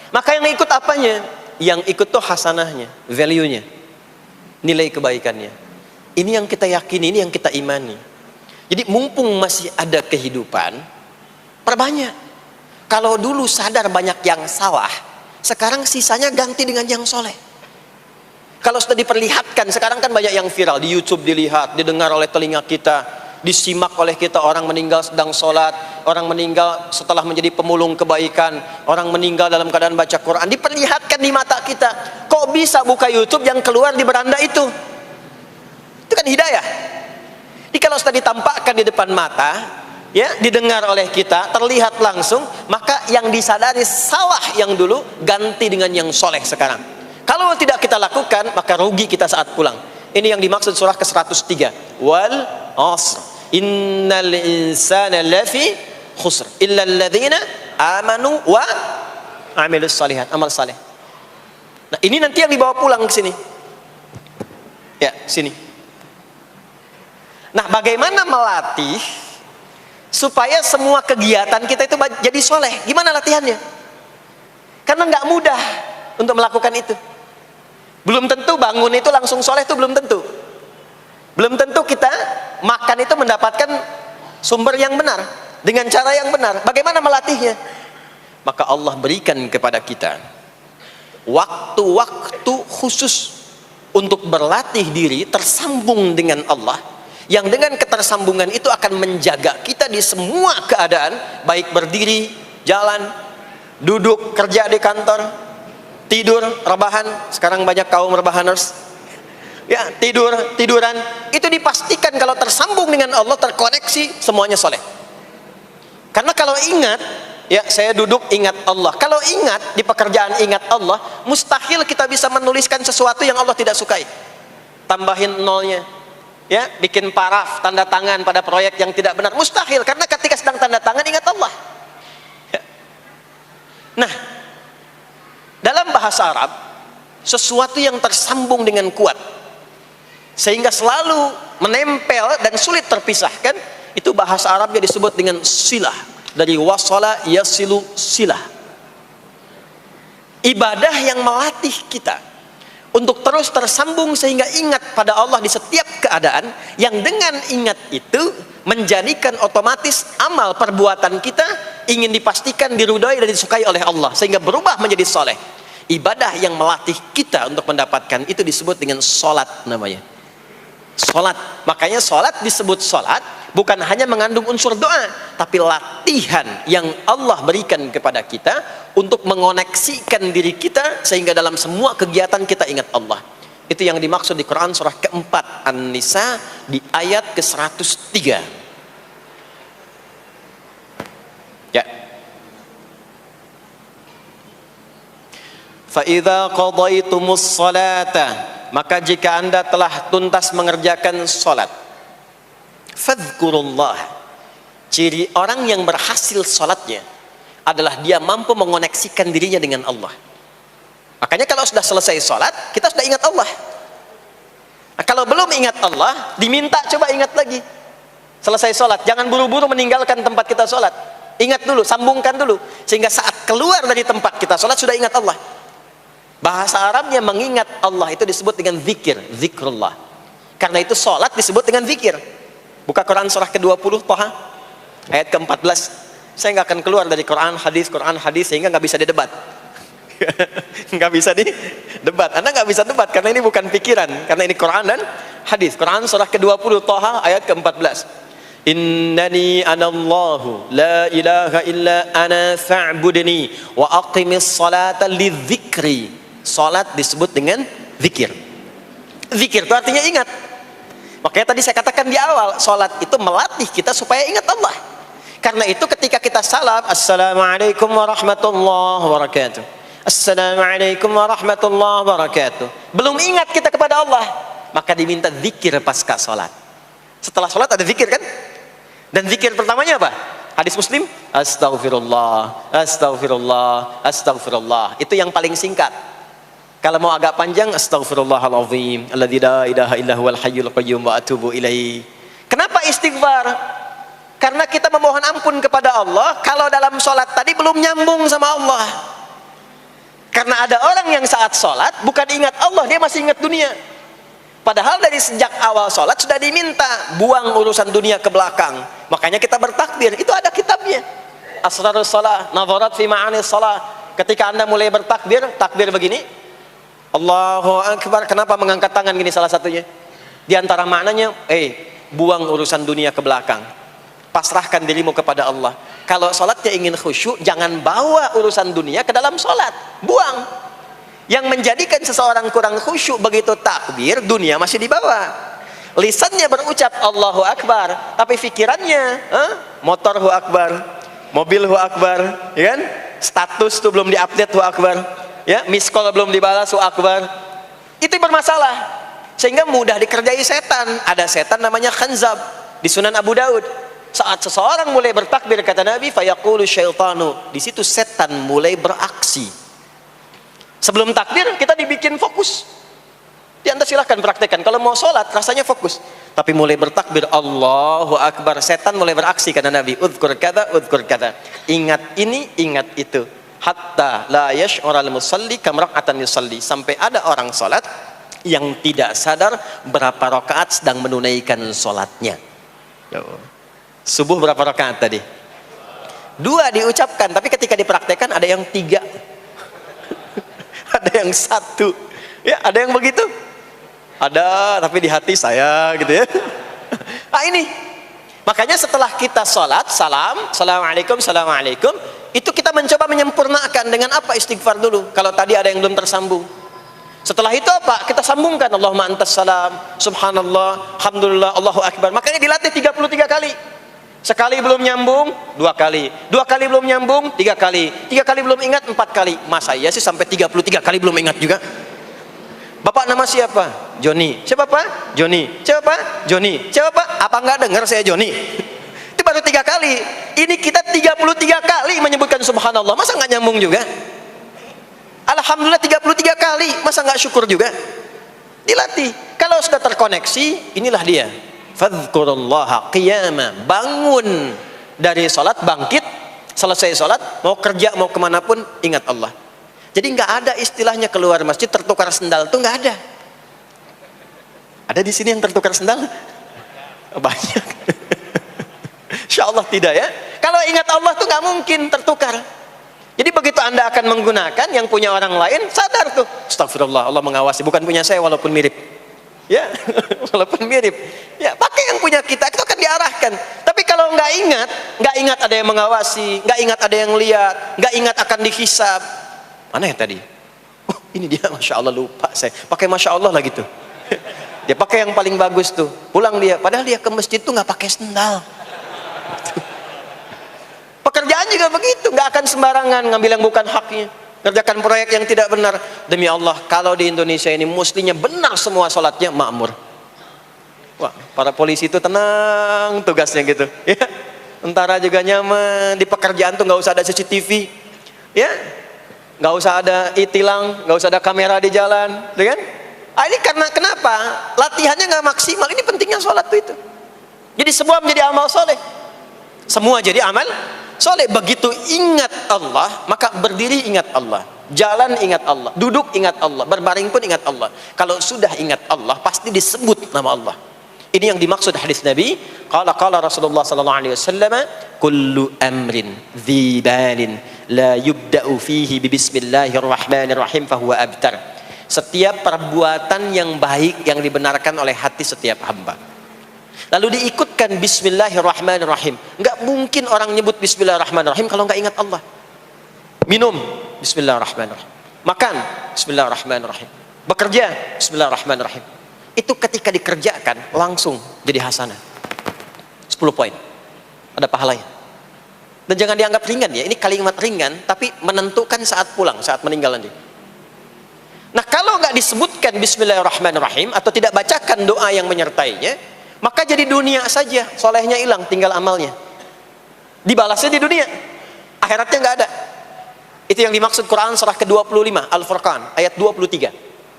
Maka yang ikut apanya? Yang ikut tuh hasanahnya, value-nya, nilai kebaikannya. Ini yang kita yakini, ini yang kita imani. Jadi mumpung masih ada kehidupan, perbanyak. Kalau dulu sadar banyak yang salah, sekarang sisanya ganti dengan yang soleh. Kalau sudah diperlihatkan, sekarang kan banyak yang viral di YouTube, dilihat, didengar oleh telinga kita, disimak oleh kita, orang meninggal sedang sholat, orang meninggal setelah menjadi pemulung kebaikan, orang meninggal dalam keadaan baca Quran, diperlihatkan di mata kita. Kok bisa buka YouTube yang keluar di beranda itu? Itu kan hidayah. Jadi kalau sudah ditampakkan di depan mata, ya, didengar oleh kita, terlihat langsung, maka yang disadari salah yang dulu ganti dengan yang soleh sekarang. Kalau tidak kita lakukan, maka rugi kita saat pulang. Ini yang dimaksud surah ke-103. Wal asr innal insana lafi khusr illa alladhina amanu wa amilus salihat, amal saleh. Nah, ini nanti yang dibawa pulang ke sini. Ya, sini. Nah, bagaimana melatih supaya semua kegiatan kita itu jadi soleh? Gimana latihannya? Karena nggak mudah untuk melakukan itu. Belum tentu bangun itu langsung soleh, itu belum tentu. Belum tentu kita makan itu mendapatkan sumber yang benar, dengan cara yang benar. Bagaimana melatihnya? Maka Allah berikan kepada kita waktu-waktu khusus untuk berlatih diri tersambung dengan Allah, yang dengan ketersambungan itu akan menjaga kita di semua keadaan, baik berdiri, jalan, duduk, kerja di kantor, tidur, rebahan. Sekarang banyak kaum rebahaners, ya, tiduran, itu dipastikan kalau tersambung dengan Allah, terkoneksi, semuanya soleh. Karena kalau ingat, ya saya duduk ingat Allah, kalau ingat di pekerjaan ingat Allah, mustahil kita bisa menuliskan sesuatu yang Allah tidak sukai. Tambahin nolnya, ya, bikin paraf, tanda tangan pada proyek yang tidak benar, mustahil. Karena ketika sedang tanda tangan ingat Allah, ya. Nah, dalam bahasa Arab, sesuatu yang tersambung dengan kuat sehingga selalu menempel dan sulit terpisahkan, itu bahasa Arabnya disebut dengan silah. Dari wasala yasilu silah. Ibadah yang melatih kita untuk terus tersambung sehingga ingat pada Allah di setiap keadaan, yang dengan ingat itu menjadikan otomatis amal perbuatan kita ingin dipastikan diridhoi dan disukai oleh Allah sehingga berubah menjadi soleh. Ibadah yang melatih kita untuk mendapatkan itu disebut dengan solat namanya. Solat. Makanya solat disebut solat bukan hanya mengandung unsur doa, tapi latihan yang Allah berikan kepada kita untuk mengoneksikan diri kita sehingga dalam semua kegiatan kita ingat Allah. Itu yang dimaksud di Quran surah keempat An-Nisa di ayat ke-103. Ya. Fa idza qadaytumus salata, maka jika Anda telah tuntas mengerjakan salat, fadhkurullah. Ciri orang yang berhasil salatnya adalah dia mampu mengoneksikan dirinya dengan Allah. Makanya kalau sudah selesai salat, kita sudah ingat Allah. Nah, kalau belum ingat Allah, diminta coba ingat lagi. Selesai salat, jangan buru-buru meninggalkan tempat kita salat. Ingat dulu, sambungkan dulu, sehingga saat keluar dari tempat kita salat sudah ingat Allah. Bahasa Arabnya mengingat Allah itu disebut dengan zikir, zikrullah. Karena itu salat disebut dengan zikir. Buka Quran surah ke-20 Thaha ayat ke-14. Saya nggak akan keluar dari Quran hadis sehingga nggak bisa didebat. Nggak bisa didebat. Anda nggak bisa debat karena ini bukan pikiran, karena ini Quran dan hadis. Quran surah ke-20 Thaha ayat ke-14. Innani anallahu la ilaha illa ana fa'budni wa aqimis salata lidzikri. Salat disebut dengan zikir. Zikir itu artinya ingat. Makanya tadi saya katakan di awal, salat itu melatih kita supaya ingat Allah. Karena itu ketika kita salam, assalamualaikum warahmatullahi wabarakatuh, assalamualaikum warahmatullahi wabarakatuh, belum ingat kita kepada Allah, maka diminta zikir pasca salat. Setelah salat ada zikir kan? Dan zikir pertamanya apa? Hadis Muslim, astaghfirullah, astaghfirullah, astaghfirullah. Itu yang paling singkat. Kalau mau agak panjang, astaghfirullahalazim alladzi la ilaha illa huwal hayyul qayyum wa atubu ilaihi. Kenapa istighfar? Karena kita memohon ampun kepada Allah kalau dalam sholat tadi belum nyambung sama Allah. Karena ada orang yang saat sholat bukan ingat Allah, dia masih ingat dunia. Padahal dari sejak awal sholat sudah diminta buang urusan dunia ke belakang. Makanya kita bertakbir, itu ada kitabnya. Asrarus shalah, nadharat fi ma'anis shalah. Ketika Anda mulai bertakbir, takbir begini, Allahu Akbar. Kenapa mengangkat tangan gini salah satunya? Di antara maknanya, buang urusan dunia ke belakang. Pasrahkan dirimu kepada Allah. Kalau sholatnya ingin khusyuk, jangan bawa urusan dunia ke dalam sholat. Buang. Yang menjadikan seseorang kurang khusyuk begitu takbir, dunia masih dibawa. Lisannya berucap Allahu Akbar, tapi pikirannya, motor hu akbar, mobil hu akbar, ya kan? Status tuh belum diupdate hu akbar. Ya, miss call belum dibalas, akbar. Itu bermasalah. Sehingga mudah dikerjai setan. Ada setan namanya khanzab di Sunan Abu Daud. Saat seseorang mulai bertakbir, kata Nabi, fayaqulu syaitanu, di situ setan mulai beraksi. Sebelum takbir kita dibikin fokus. Anda silahkan praktekkan. Kalau mau sholat rasanya fokus. Tapi mulai bertakbir Allahu Akbar, setan mulai beraksi, kata Nabi. Udhkur kata, udhkur kata. Ingat ini, ingat itu. Hatta la yash'ural musalli kam rak'atan yusalli, sampai ada orang salat yang tidak sadar berapa rakaat sedang menunaikan salatnya. Subuh berapa rakaat tadi? 2 diucapkan, tapi ketika dipraktekkan ada yang 3. Ada yang 1. Ya, ada yang begitu? Ada, tapi di hati saya gitu ya. Nah ini. Makanya setelah kita salat, salam, assalamualaikum, assalamualaikum, itu kita mencoba menyempurnakan dengan apa? Istighfar dulu. Kalau tadi ada yang belum tersambung. Setelah itu apa? Kita sambungkan. Allahumma antas salam, subhanallah, alhamdulillah, Allahu Akbar. Makanya dilatih 33 kali. Sekali belum nyambung, 2 kali. 2 kali belum nyambung, 3 kali. 3 kali belum ingat, 4 kali. Masa iya sih sampai 33 kali belum ingat juga? Bapak nama siapa? Joni. Siapa Pak? Joni. Siapa Pak? Joni. Siapa Pak? Apa enggak dengar saya Joni? Itu baru 3 kali. Ini kita 33 kali menyebutkan subhanallah. Masa enggak nyambung juga? Alhamdulillah 33 kali. Masa enggak syukur juga? Dilatih. Kalau sudah terkoneksi, inilah dia. Fadhkurullaha qiyama. Bangun dari salat, bangkit, selesai salat, mau kerja, mau kemanapun, ingat Allah. Jadi nggak ada istilahnya keluar masjid tertukar sendal, tuh nggak ada. Ada di sini yang tertukar sendal? Banyak. Insya Allah tidak ya. Kalau ingat Allah tuh nggak mungkin tertukar. Jadi begitu Anda akan menggunakan, yang punya orang lain sadar tuh, astagfirullah, Allah mengawasi, bukan punya saya walaupun mirip. Ya, walaupun mirip. Ya, pakai yang punya kita, itu akan diarahkan. Tapi kalau nggak ingat ada yang mengawasi, nggak ingat ada yang lihat, nggak ingat akan dihisab. Mana ya tadi? Oh, ini dia, masya Allah, lupa saya. Pakai masya Allah lah gitu. Dia pakai yang paling bagus tuh. Pulang dia, padahal dia ke masjid tuh nggak pakai sendal. Pekerjaan juga begitu, nggak akan sembarangan ngambil yang bukan haknya, kerjakan proyek yang tidak benar. Demi Allah, kalau di Indonesia ini muslinya benar semua sholatnya, makmur. Wah, para polisi itu tenang tugasnya gitu, ya. Tentara juga nyaman, di pekerjaan tuh nggak usah ada CCTV, ya, nggak usah ada e-tilang, nggak usah ada kamera di jalan, ya kan? Ini karena kenapa? Latihannya nggak maksimal. Ini pentingnya sholat itu. Jadi semua menjadi amal soleh, semua jadi amal soleh. Begitu ingat Allah, maka berdiri ingat Allah, jalan ingat Allah, duduk ingat Allah, berbaring pun ingat Allah. Kalau sudah ingat Allah, pasti disebut nama Allah. Ini yang dimaksud hadis Nabi. Qala Rasulullah sallallahu alaihi wasallam, kullu amrin dhi balin la yubda'u fihi bi bismillahirrahmanirrahim fahuwa abtar. Setiap perbuatan yang baik yang dibenarkan oleh hati setiap hamba, lalu diikutkan bismillahirrahmanirrahim. Enggak mungkin orang nyebut bismillahirrahmanirrahim kalau enggak ingat Allah. Minum, bismillahirrahmanirrahim. Makan, bismillahirrahmanirrahim. Bekerja, bismillahirrahmanirrahim. Itu ketika dikerjakan langsung jadi hasanah. 10 poin. Ada pahalanya. Dan jangan dianggap ringan ya. Ini kalimat ringan tapi menentukan saat pulang, saat meninggal nanti. Nah, kalau enggak disebutkan bismillahirrahmanirrahim atau tidak bacakan doa yang menyertainya, maka jadi dunia saja, solehnya hilang, tinggal amalnya. Dibalasnya di dunia, akhiratnya nggak ada. Itu yang dimaksud Quran surah ke-25 Al-Furqan ayat 23.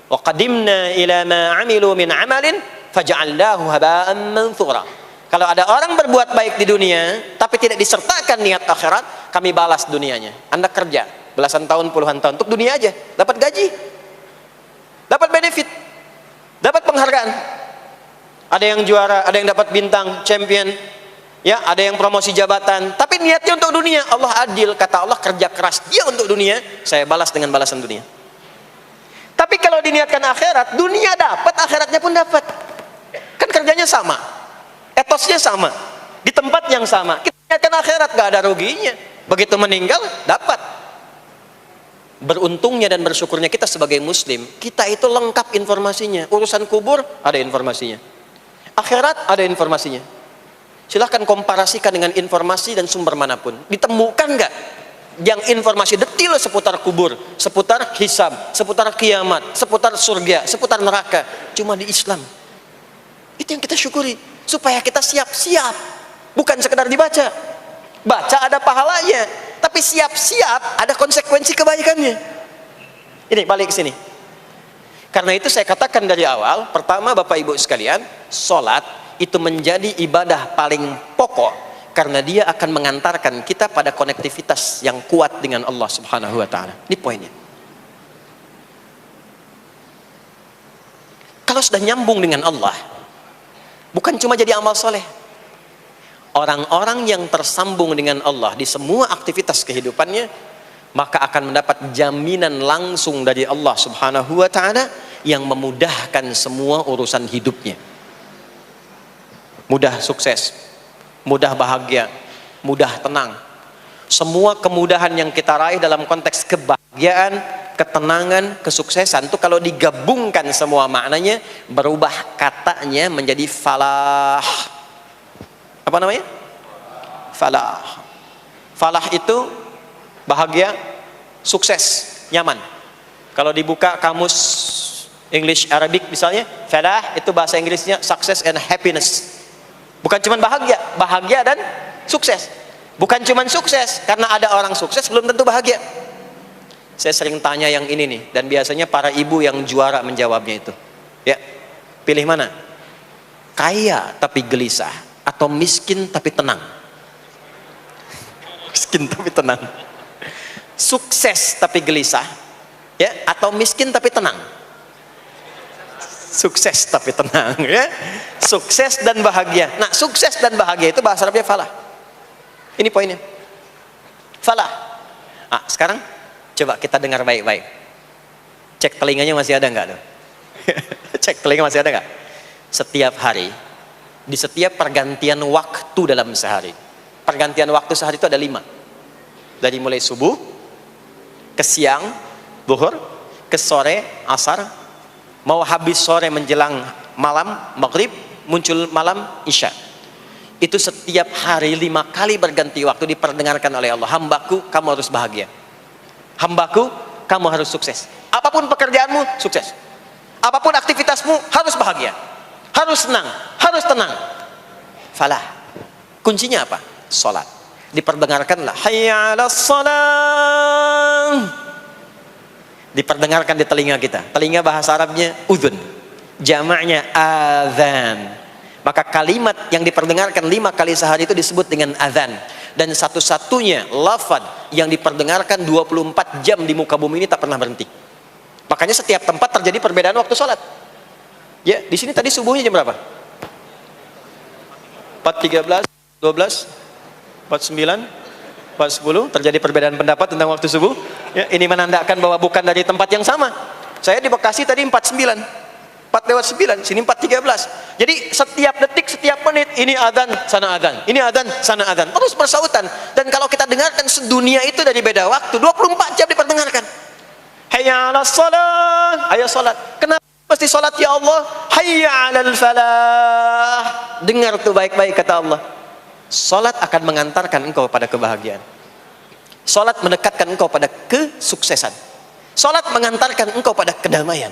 Wa qadimna ila ma 'amilu min 'amalin faj'alnahu haba'an manthura. Kalau ada orang berbuat baik di dunia tapi tidak disertakan niat akhirat, kami balas dunianya. Anda kerja belasan tahun, puluhan tahun untuk dunia aja, dapat gaji, dapat benefit, dapat penghargaan. Ada yang juara, ada yang dapat bintang, champion, ya, ada yang promosi jabatan, tapi niatnya untuk dunia. Allah adil, kata Allah, kerja keras dia untuk dunia, saya balas dengan balasan dunia. Tapi kalau diniatkan akhirat, dunia dapat, akhiratnya pun dapat. Kan kerjanya sama, etosnya sama, di tempat yang sama. Kita niatkan akhirat, gak ada ruginya. Begitu meninggal, dapat. Beruntungnya dan bersyukurnya kita sebagai muslim, kita itu lengkap informasinya. Urusan kubur ada informasinya, akhirat ada informasinya. Silahkan komparasikan dengan informasi dan sumber manapun. Ditemukan nggak yang informasi detail seputar kubur, seputar hisab, seputar kiamat, seputar surga, seputar neraka? Cuma di Islam. Itu yang kita syukuri, supaya kita siap-siap. Bukan sekedar dibaca. Baca ada pahalanya, tapi siap-siap ada konsekuensi kebaikannya. Ini balik ke sini. Karena itu saya katakan dari awal, pertama Bapak Ibu sekalian, sholat itu menjadi ibadah paling pokok karena dia akan mengantarkan kita pada konektivitas yang kuat dengan Allah Subhanahu wa taala. Ini poinnya. Kalau sudah nyambung dengan Allah, bukan cuma jadi amal soleh. Orang-orang yang tersambung dengan Allah di semua aktivitas kehidupannya, maka akan mendapat jaminan langsung dari Allah Subhanahu wa taala yang memudahkan semua urusan hidupnya. Mudah sukses, mudah bahagia, mudah tenang. Semua kemudahan yang kita raih dalam konteks kebahagiaan, ketenangan, kesuksesan itu kalau digabungkan semua maknanya, berubah katanya menjadi falah. Apa namanya? Falah. Falah itu bahagia, sukses, nyaman. Kalau dibuka kamus English Arabic misalnya, falah itu bahasa Inggrisnya success and happiness. Bukan cuma bahagia, bahagia dan sukses. Bukan cuma sukses, karena ada orang sukses belum tentu bahagia. Saya sering tanya yang ini nih, dan biasanya para ibu yang juara menjawabnya itu. Ya, pilih mana? Kaya tapi gelisah, atau miskin tapi tenang? Miskin tapi tenang. Sukses tapi gelisah, ya, atau miskin tapi tenang. Sukses tapi tenang, ya. Sukses dan bahagia. Nah, sukses dan bahagia itu bahasa Arabnya falah. Ini poinnya. Falah. Ah, sekarang coba kita dengar baik-baik. Cek telinganya masih ada nggak tuh? Cek telinga masih ada nggak? Setiap hari, di setiap pergantian waktu dalam sehari. Pergantian waktu sehari itu ada 5. Dari mulai subuh, ke siang, zuhur, ke sore, asar, mau habis sore menjelang malam, maghrib, muncul malam, isya. Itu setiap hari 5 kali berganti waktu diperdengarkan oleh Allah. Hambaku, kamu harus bahagia. Hambaku, kamu harus sukses. Apapun pekerjaanmu, sukses. Apapun aktivitasmu, harus bahagia. Harus senang, harus tenang. Falah. Kuncinya apa? Salat. Diperdengarkanlah hayya 'alas shalah. Diperdengarkan di telinga kita. Telinga bahasa Arabnya udhun. Jamaknya adzan. Maka kalimat yang diperdengarkan 5 kali sehari itu disebut dengan adzan. Dan satu-satunya lafaz yang diperdengarkan 24 jam di muka bumi ini tak pernah berhenti. Makanya setiap tempat terjadi perbedaan waktu sholat. Ya, di sini tadi subuhnya jam berapa? 4.13, 12, 49, 4.10. Terjadi perbedaan pendapat tentang waktu subuh. Ya, ini menandakan bahwa bukan dari tempat yang sama. Saya di Bekasi tadi 49, 4:09, sini 4:13. Jadi setiap detik, setiap menit, ini adzan, sana adzan, ini adzan, sana adzan, terus bersautan. Dan kalau kita dengarkan sedunia itu dari beda waktu, 24 jam diperdengarkan. Hayya 'alas shalah, ayo salat. Kenapa mesti salat ya Allah? Hayya 'alal falah. Dengar tuh baik-baik kata Allah. Salat akan mengantarkan engkau pada kebahagiaan. Salat mendekatkan engkau pada kesuksesan. Salat mengantarkan engkau pada kedamaian.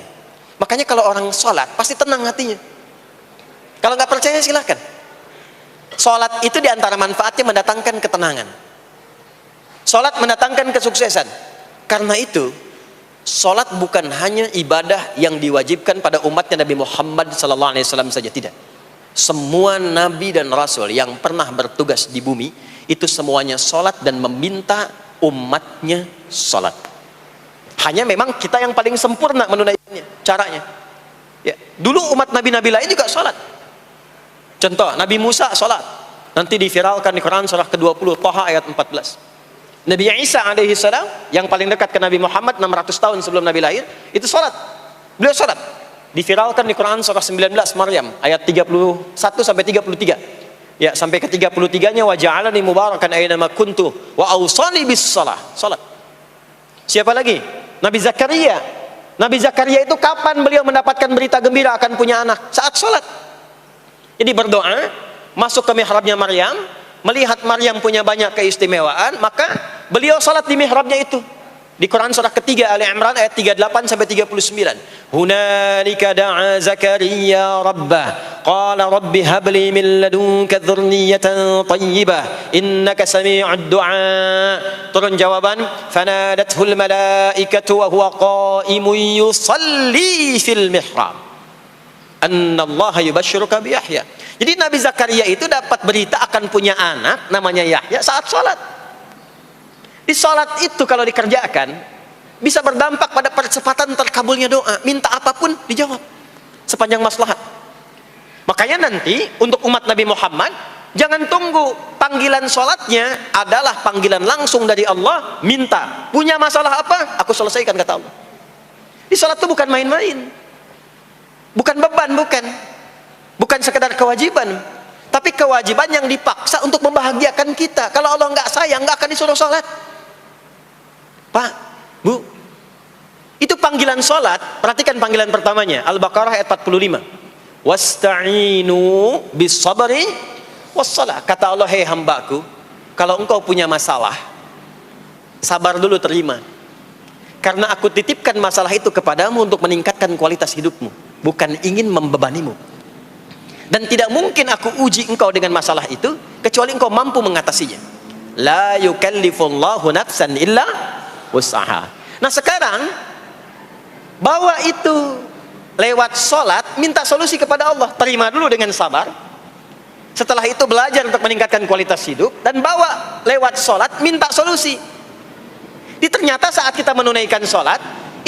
Makanya kalau orang salat pasti tenang hatinya. Kalau nggak percaya silakan. Salat itu diantara manfaatnya mendatangkan ketenangan. Salat mendatangkan kesuksesan. Karena itu salat bukan hanya ibadah yang diwajibkan pada umatnya Nabi Muhammad SAW saja, tidak. Semua nabi dan rasul yang pernah bertugas di bumi itu semuanya salat dan meminta umatnya salat. Hanya memang kita yang paling sempurna menunaikannya, caranya. Ya, dulu umat nabi-nabi lain juga salat. Contoh, Nabi Musa salat. Nanti diviralkan di Quran surah ke-20 Thaha ayat 14. Nabi Isa alaihi salam yang paling dekat ke Nabi Muhammad 600 tahun sebelum Nabi lahir, itu salat. Beliau salat. Diviralkan di Quran surah 19 Maryam ayat 31 sampai 33. Ya, sampai ke 33-nya wa ja'alani mubarakan aina ma kuntu wa awsani bis shalah. Salat. Siapa lagi? Nabi Zakaria. Nabi Zakaria itu kapan beliau mendapatkan berita gembira akan punya anak? Saat salat. Jadi berdoa, masuk ke mihrabnya Maryam, melihat Maryam punya banyak keistimewaan, maka beliau salat di mihrabnya itu. Di Quran surah ketiga Ali Imran ayat 38 sampai 39. Hunalika da'a Zakaria rabbah qala rabbi habli min ladunka dzurriyyatan thayyibah innaka sami'ud du'a. Turun jawaban, fanadathul malaikatu wa huwa qa'imun yusalli fil mihrab annallaha yubashshiruka bi Yahya. Jadi Nabi Zakaria itu dapat berita akan punya anak namanya Yahya saat salat. Di salat itu kalau dikerjakan bisa berdampak pada percepatan terkabulnya doa. Minta apapun dijawab sepanjang maslahat. Makanya nanti untuk umat Nabi Muhammad jangan tunggu, panggilan salatnya adalah panggilan langsung dari Allah. Minta, punya masalah apa? Aku selesaikan kata Allah. Di salat itu bukan main-main, bukan beban, bukan sekedar kewajiban, tapi kewajiban yang dipaksa untuk membahagiakan kita. Kalau Allah nggak sayang, nggak akan disuruh salat. Pak, Bu, itu panggilan salat. Perhatikan panggilan pertamanya, Al-Baqarah ayat 45. Wasta'inu bis sabri was salah. Kata Allah, hei hambaku, kalau engkau punya masalah, sabar dulu, terima. Karena aku titipkan masalah itu kepadamu untuk meningkatkan kualitas hidupmu, bukan ingin membebanimu. Dan tidak mungkin aku uji engkau dengan masalah itu kecuali engkau mampu mengatasinya. La yukallifullahu nafsan illa wus'aha. Nah sekarang bawa itu lewat sholat, minta solusi kepada Allah. Terima dulu dengan sabar. Setelah itu belajar untuk meningkatkan kualitas hidup, dan bawa lewat sholat, minta solusi. Ternyata saat kita menunaikan sholat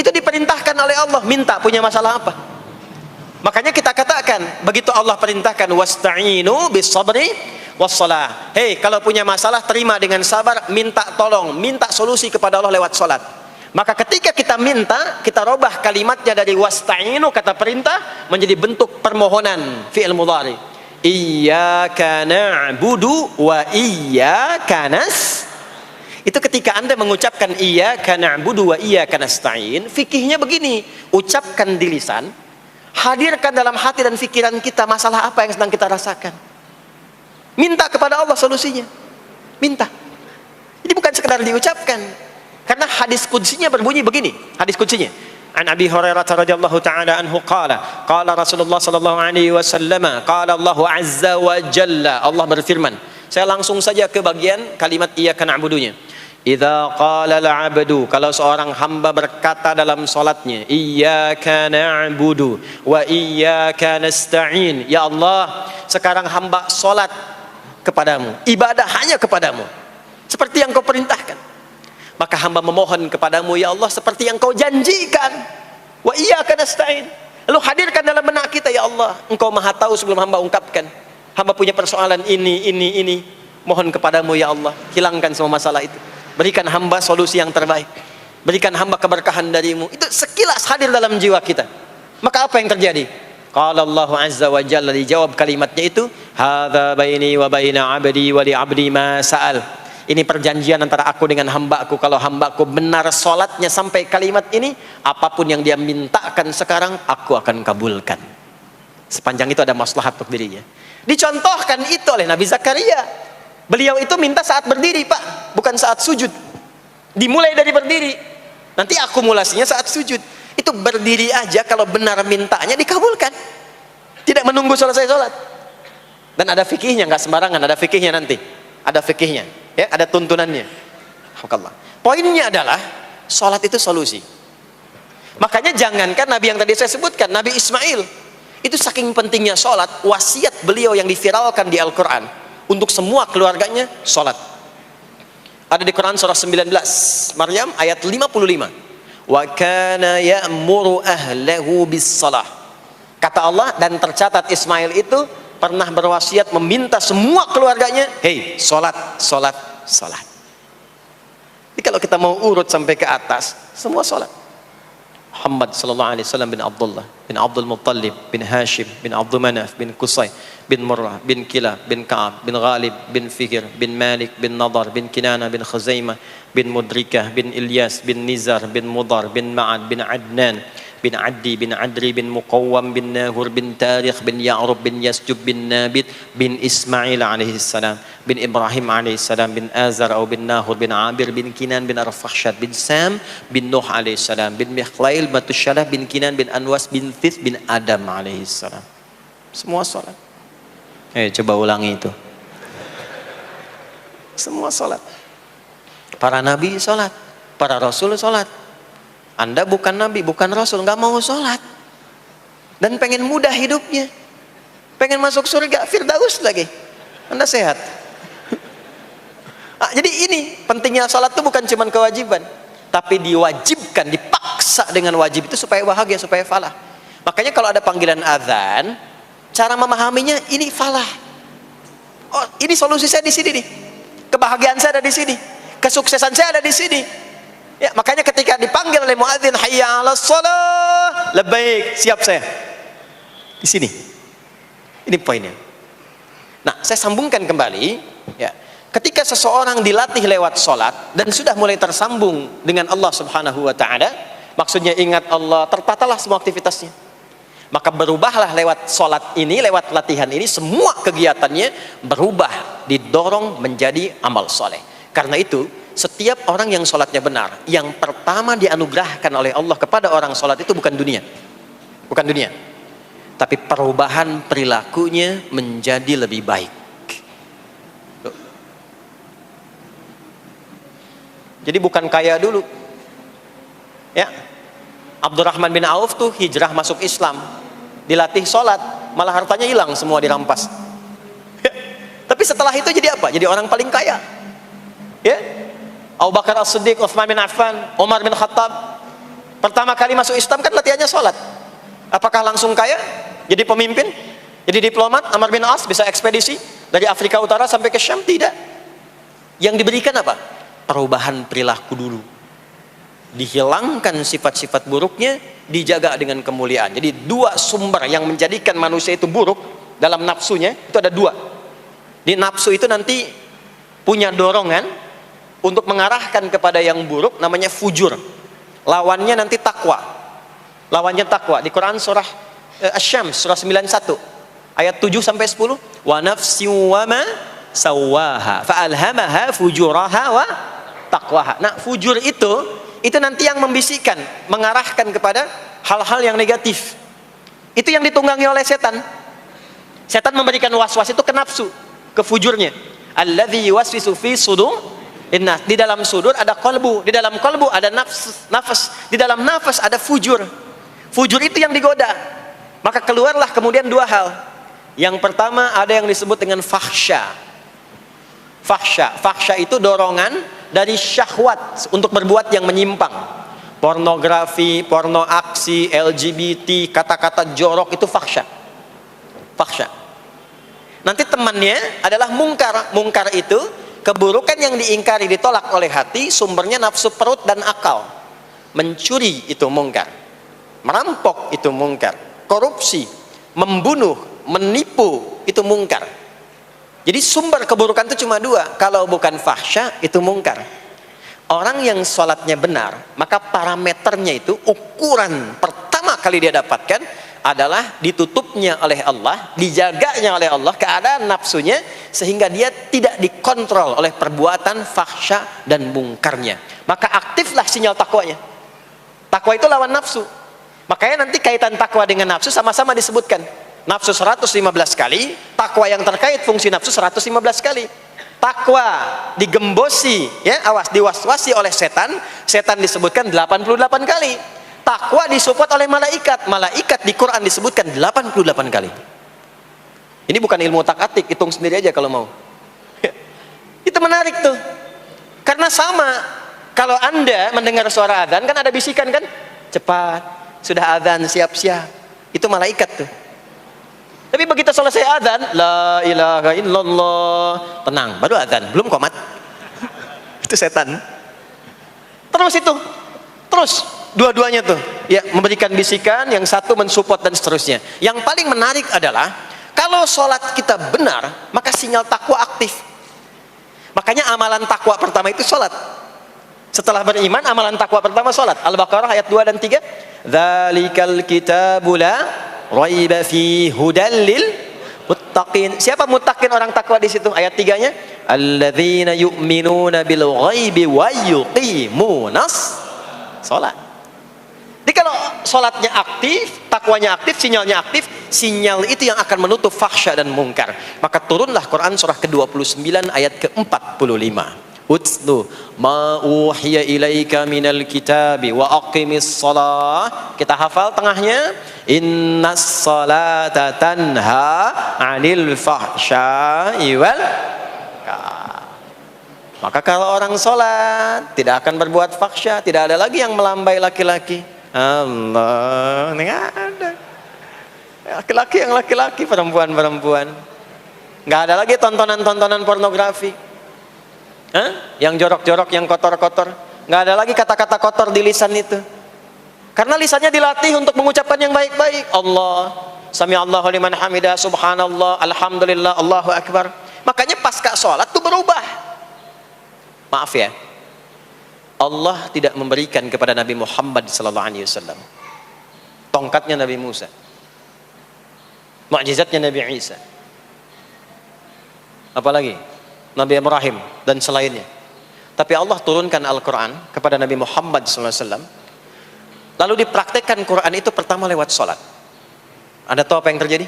Itu diperintahkan oleh Allah. Minta, punya masalah apa? Makanya kita katakan, begitu Allah perintahkan wasta'inu bis sabri wassalah. Hei, kalau punya masalah terima dengan sabar, minta tolong, minta solusi kepada Allah lewat salat. Maka ketika kita minta, kita robah kalimatnya dari wasta'inu, kata perintah, menjadi bentuk permohonan, fi'il mudhari. Iyyaka na'budu wa iyyaka nas. Itu ketika Anda mengucapkan iyyaka na'budu wa iyyaka nasta'in, fikihnya begini, ucapkan di lisan, hadirkan dalam hati dan pikiran kita masalah apa yang sedang kita rasakan. Minta kepada Allah solusinya. Minta. Ini bukan sekedar diucapkan. Karena hadis qudsinya berbunyi begini, hadis qudsinya. An Abi Hurairah radhiyallahu ta'ala anhu qala Rasulullah sallallahu alaihi wasallam qala Allah azza wa jalla, Allah berfirman. Saya langsung saja ke bagian kalimat iyyaka na'budunya. Idza qala al-'abdu, kalau seorang hamba berkata dalam salatnya, iyyaka na'budu wa iyyaka nasta'in, ya Allah, sekarang hamba salat kepadamu, ibadah hanya kepadamu, seperti yang kau perintahkan. Maka hamba memohon kepadamu, ya Allah, seperti yang kau janjikan. Wa iyyaka nasta'in. Lalu hadirkan dalam benak kita, ya Allah, engkau maha tahu sebelum hamba ungkapkan. Hamba punya persoalan ini. Mohon kepadamu, ya Allah, hilangkan semua masalah itu. Berikan hamba solusi yang terbaik. Berikan hamba keberkahan darimu. Itu sekilas hadir dalam jiwa kita. Maka apa yang terjadi? Qala Allah azza wa jalla, dijawab kalimatnya itu, hadza baini wa baina 'abdi wa li 'abdi ma sa'al. Ini perjanjian antara aku dengan hambaku. Kalau hambaku benar sholatnya sampai kalimat ini, apapun yang dia mintakan sekarang, aku akan kabulkan. Sepanjang itu ada maslahat untuk dirinya. Dicontohkan itu oleh Nabi Zakaria. Beliau itu minta saat berdiri, Pak, bukan saat sujud. Dimulai dari berdiri, nanti akumulasinya saat sujud. Itu berdiri aja, kalau benar mintanya dikabulkan. Tidak menunggu selesai sholat. Dan ada fikihnya, nggak sembarangan, ada fikihnya nanti. Ada fikihnya, ya, ada tuntunannya. Alhamdulillah. Poinnya adalah sholat itu solusi. Makanya jangankan Nabi yang tadi saya sebutkan, Nabi Ismail, itu saking pentingnya sholat, wasiat beliau yang diviralkan di Al-Quran untuk semua keluarganya, sholat. Ada di Quran surah 19 Maryam ayat 55. Wa kana ya'muru ahlahu bis salah. Kata Allah, dan tercatat Ismail itu pernah berwasiat meminta semua keluarganya, hei, sholat. Jadi kalau kita mau urut sampai ke atas, semua sholat. Muhammad sallallahu alaihi wasallam bin Abdullah bin Abdul Muttalib bin Hashim bin Abdul Manaf bin Qusay bin Murrah bin Kilab bin Ka'ab bin Ghalib bin Fihr bin Malik bin Nadar bin Kinana bin Khuzaimah bin Mudrikah bin Ilyas bin Nizar bin Mudar bin Ma'ad bin Adnan bin Addi bin Adri bin Muqawwam bin Nahur bin Tarikh bin Ya'rub bin Yasjub bin Nabit bin Ismail alaihi salam bin Ibrahim alaihi salam bin Azar atau bin Nahur bin Abir bin Kinan bin Arfakhshad bin Sam bin Nuh alaihi salam bin Mikhlail Batusyalah bin Kinan bin Anwas bin Thith bin Adam alaihi salam. Semua salat. Coba ulangi itu. Semua salat. Para nabi salat, para rasul salat. Anda bukan nabi, bukan rasul, nggak mau sholat dan pengen mudah hidupnya, pengen masuk surga Firdaus lagi, Anda sehat. Jadi ini pentingnya sholat itu bukan cuma kewajiban, tapi diwajibkan, dipaksa dengan wajib itu supaya bahagia, supaya falah. Makanya kalau ada panggilan azan, cara memahaminya ini falah. Oh, ini solusi saya di sini nih, kebahagiaan saya ada di sini, kesuksesan saya ada di sini. Ya, makanya ketika dipanggil oleh muadzin, hayya 'alas shalah, labbaik, siap saya. Di sini. Ini poinnya. Nah, saya sambungkan kembali, ya. Ketika seseorang dilatih lewat salat dan sudah mulai tersambung dengan Allah Subhanahu wa taala, maksudnya ingat Allah, tertatalah semua aktivitasnya. Maka berubahlah lewat salat ini, lewat latihan ini, semua kegiatannya berubah, didorong menjadi amal soleh. Karena itu, setiap orang yang sholatnya benar, yang pertama dianugerahkan oleh Allah kepada orang sholat itu bukan dunia, tapi perubahan perilakunya menjadi lebih baik. Jadi bukan kaya dulu, ya. Abdurrahman bin Auf tuh hijrah masuk Islam, dilatih sholat, malah hartanya hilang semua dirampas. Tapi setelah itu jadi apa? Jadi orang paling kaya, ya. Abu Bakar As-Siddiq, Utsman bin Affan, Umar bin Khattab, Pertama kali masuk Islam kan latihannya sholat. Apakah langsung kaya? Jadi pemimpin? Jadi diplomat? Amr bin As bisa ekspedisi dari Afrika Utara sampai ke Syam? Tidak. Yang diberikan apa? Perubahan perilaku dulu. Dihilangkan sifat-sifat buruknya, dijaga dengan kemuliaan. Jadi dua sumber yang menjadikan manusia itu buruk dalam nafsunya, itu ada dua. Di nafsu itu nanti punya dorongan untuk mengarahkan kepada yang buruk, namanya fujur. Lawannya nanti takwa. Lawannya takwa. Di Quran surah Asy-Syams surah 91 ayat 7 sampai 10, wa nafsi wa ma sawaha fa alhamaha fujuraha wa taqwaha. Nah, fujur itu nanti yang membisikkan, mengarahkan kepada hal-hal yang negatif. Itu yang ditunggangi oleh setan. Setan memberikan was-was itu ke nafsu, ke fujurnya. Alladzi yuwaswisu fi sudur. Di dalam sudur ada qalbu, di dalam qalbu ada nafas, di dalam nafas ada fujur. Fujur itu yang digoda. Maka keluarlah kemudian dua hal. Yang pertama ada yang disebut dengan fahsya. Fahsya itu dorongan dari syahwat untuk berbuat yang menyimpang. Pornografi, porno aksi, LGBT, kata-kata jorok, itu fahsya. Nanti temannya adalah mungkar. Mungkar itu keburukan yang diingkari, ditolak oleh hati, sumbernya nafsu perut dan akal. Mencuri itu mungkar, merampok itu mungkar, korupsi, membunuh, menipu itu mungkar. Jadi sumber keburukan itu cuma dua. Kalau bukan fahsya itu mungkar. Orang yang sholatnya benar, maka parameternya itu, ukuran pertama kali dia dapatkan adalah ditutupnya oleh Allah, dijaganya oleh Allah keadaan nafsunya, sehingga dia tidak dikontrol oleh perbuatan fahsya dan mungkarnya. Maka aktiflah sinyal takwanya. Takwa itu lawan nafsu. Makanya nanti kaitan takwa dengan nafsu sama-sama disebutkan. Nafsu 115 kali, takwa yang terkait fungsi nafsu 115 kali. Takwa digembosi, ya, diwaswasi oleh setan, setan disebutkan 88 kali. Takwa disupport oleh malaikat. Malaikat di Quran disebutkan 88 kali. Ini bukan ilmu tak-atik, hitung sendiri aja kalau mau. Itu menarik tuh. Karena sama, kalau Anda mendengar suara adzan kan ada bisikan kan? Cepat, sudah adzan, siap-siap. Itu malaikat tuh. Tapi begitu selesai adzan, la ilaha illallah, tenang, baru adzan, belum qomat. Itu setan. Terus dua-duanya tuh ya memberikan bisikan, yang satu mensupport dan seterusnya. Yang paling menarik adalah kalau sholat kita benar, maka sinyal takwa aktif. Makanya amalan takwa pertama itu sholat. Setelah beriman, amalan takwa pertama sholat. Al-Baqarah ayat 2 dan 3, dzalikal kitabu la raiba fi hudal lil muttaqin. Siapa muttaqin, orang takwa di situ? Ayat 3-nya, alladzina yu'minuna bil ghaibi wa yuqimunas sholat. Jadi kalau sholatnya aktif, takwanya aktif, sinyalnya aktif, sinyal itu yang akan menutup fahsya dan mungkar. Maka turunlah Quran surah ke-29 ayat ke-45. Utslu ma uhiya ilaika minal kitabi wa aqimis shalah. Kita hafal tengahnya, innas salata tanha 'anil fahsya'i wal munkar. Maka kalau orang sholat tidak akan berbuat fahsya, tidak ada lagi yang melambai laki-laki. Allah, ini ada laki-laki yang laki-laki, perempuan-perempuan. Nggak ada lagi tontonan-tontonan pornografi, yang jorok-jorok, yang kotor-kotor. Nggak ada lagi kata-kata kotor di lisan itu, karena lisannya dilatih untuk mengucapkan yang baik-baik. Allah, sami Allahu liman hamidah, subhanallah, alhamdulillah, Allahu akbar. Makanya pasca sholat tuh berubah. Maaf ya, Allah tidak memberikan kepada Nabi Muhammad SAW tongkatnya Nabi Musa, mukjizatnya Nabi Isa, apalagi Nabi Ibrahim dan selainnya. Tapi Allah turunkan Al-Quran kepada Nabi Muhammad SAW, lalu dipraktekkan Quran itu pertama lewat sholat. Anda tahu apa yang terjadi?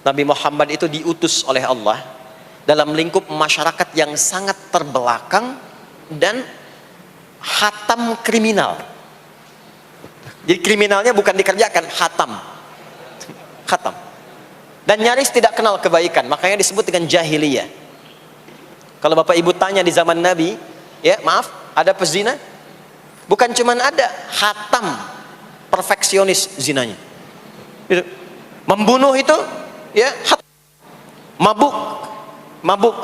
Nabi Muhammad itu diutus oleh Allah dalam lingkup masyarakat yang sangat terbelakang dan hatam kriminal. Jadi kriminalnya bukan dikerjakan, hatam. Dan nyaris tidak kenal kebaikan, makanya disebut dengan jahiliyah. Kalau Bapak Ibu tanya di zaman Nabi, ya maaf, ada pezina? Bukan cuman ada, hatam, perfeksionis zinanya. Itu. Membunuh itu, ya, mabuk,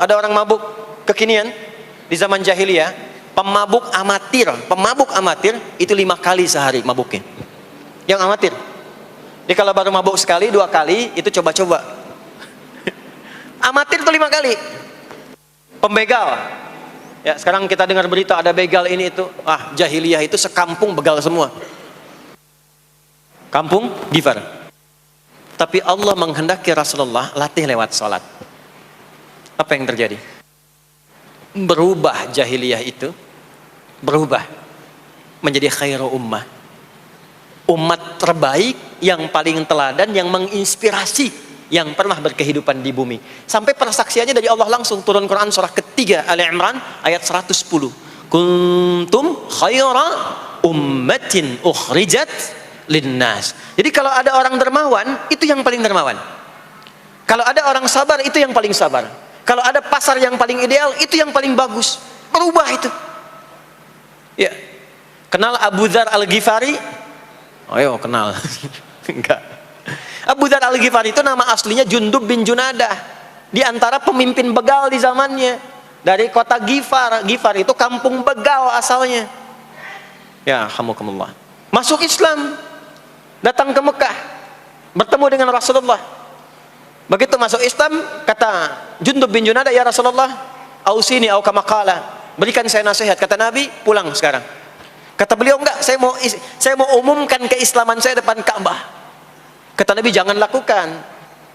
ada orang mabuk kekinian di zaman jahiliyah, pemabuk amatir itu 5 kali sehari mabuknya. Yang amatir. Jadi kalau baru mabuk sekali, 2 kali, itu coba-coba. Amatir itu 5 kali. Pembegal. Ya, sekarang kita dengar berita ada begal ini itu. Jahiliyah itu sekampung begal semua. Kampung Gifar. Tapi Allah menghendaki Rasulullah latih lewat salat. Apa yang terjadi? Berubah jahiliyah itu, berubah menjadi khairu ummah. Umat terbaik yang paling teladan, yang menginspirasi, yang pernah berkehidupan di bumi. Sampai persaksiannya dari Allah langsung, turun Quran surah ketiga Ali Imran ayat 110. Kuntum khaira ummatin ukhrijat linnas. Jadi kalau ada orang dermawan, itu yang paling dermawan. Kalau ada orang sabar, itu yang paling sabar. Kalau ada pasar yang paling ideal, itu yang paling bagus. Berubah itu. Ya. Kenal Abu Dzar Al-Ghifari? Ayo kenal. Enggak. Abu Dzar Al-Ghifari itu nama aslinya Jundub bin Junadah. Di antara pemimpin begal di zamannya. Dari kota Ghifar. Ghifar itu kampung begal asalnya. Ya, hamukumullah. Masuk Islam. Datang ke Mekah. Bertemu dengan Rasulullah. Begitu masuk Islam, kata Jundub bin Junadah, ya Rasulullah, ausini au kama qala, berikan saya nasihat. Kata Nabi, pulang sekarang. Kata beliau, enggak, saya mau umumkan keislaman saya depan Ka'bah. Kata Nabi, jangan lakukan.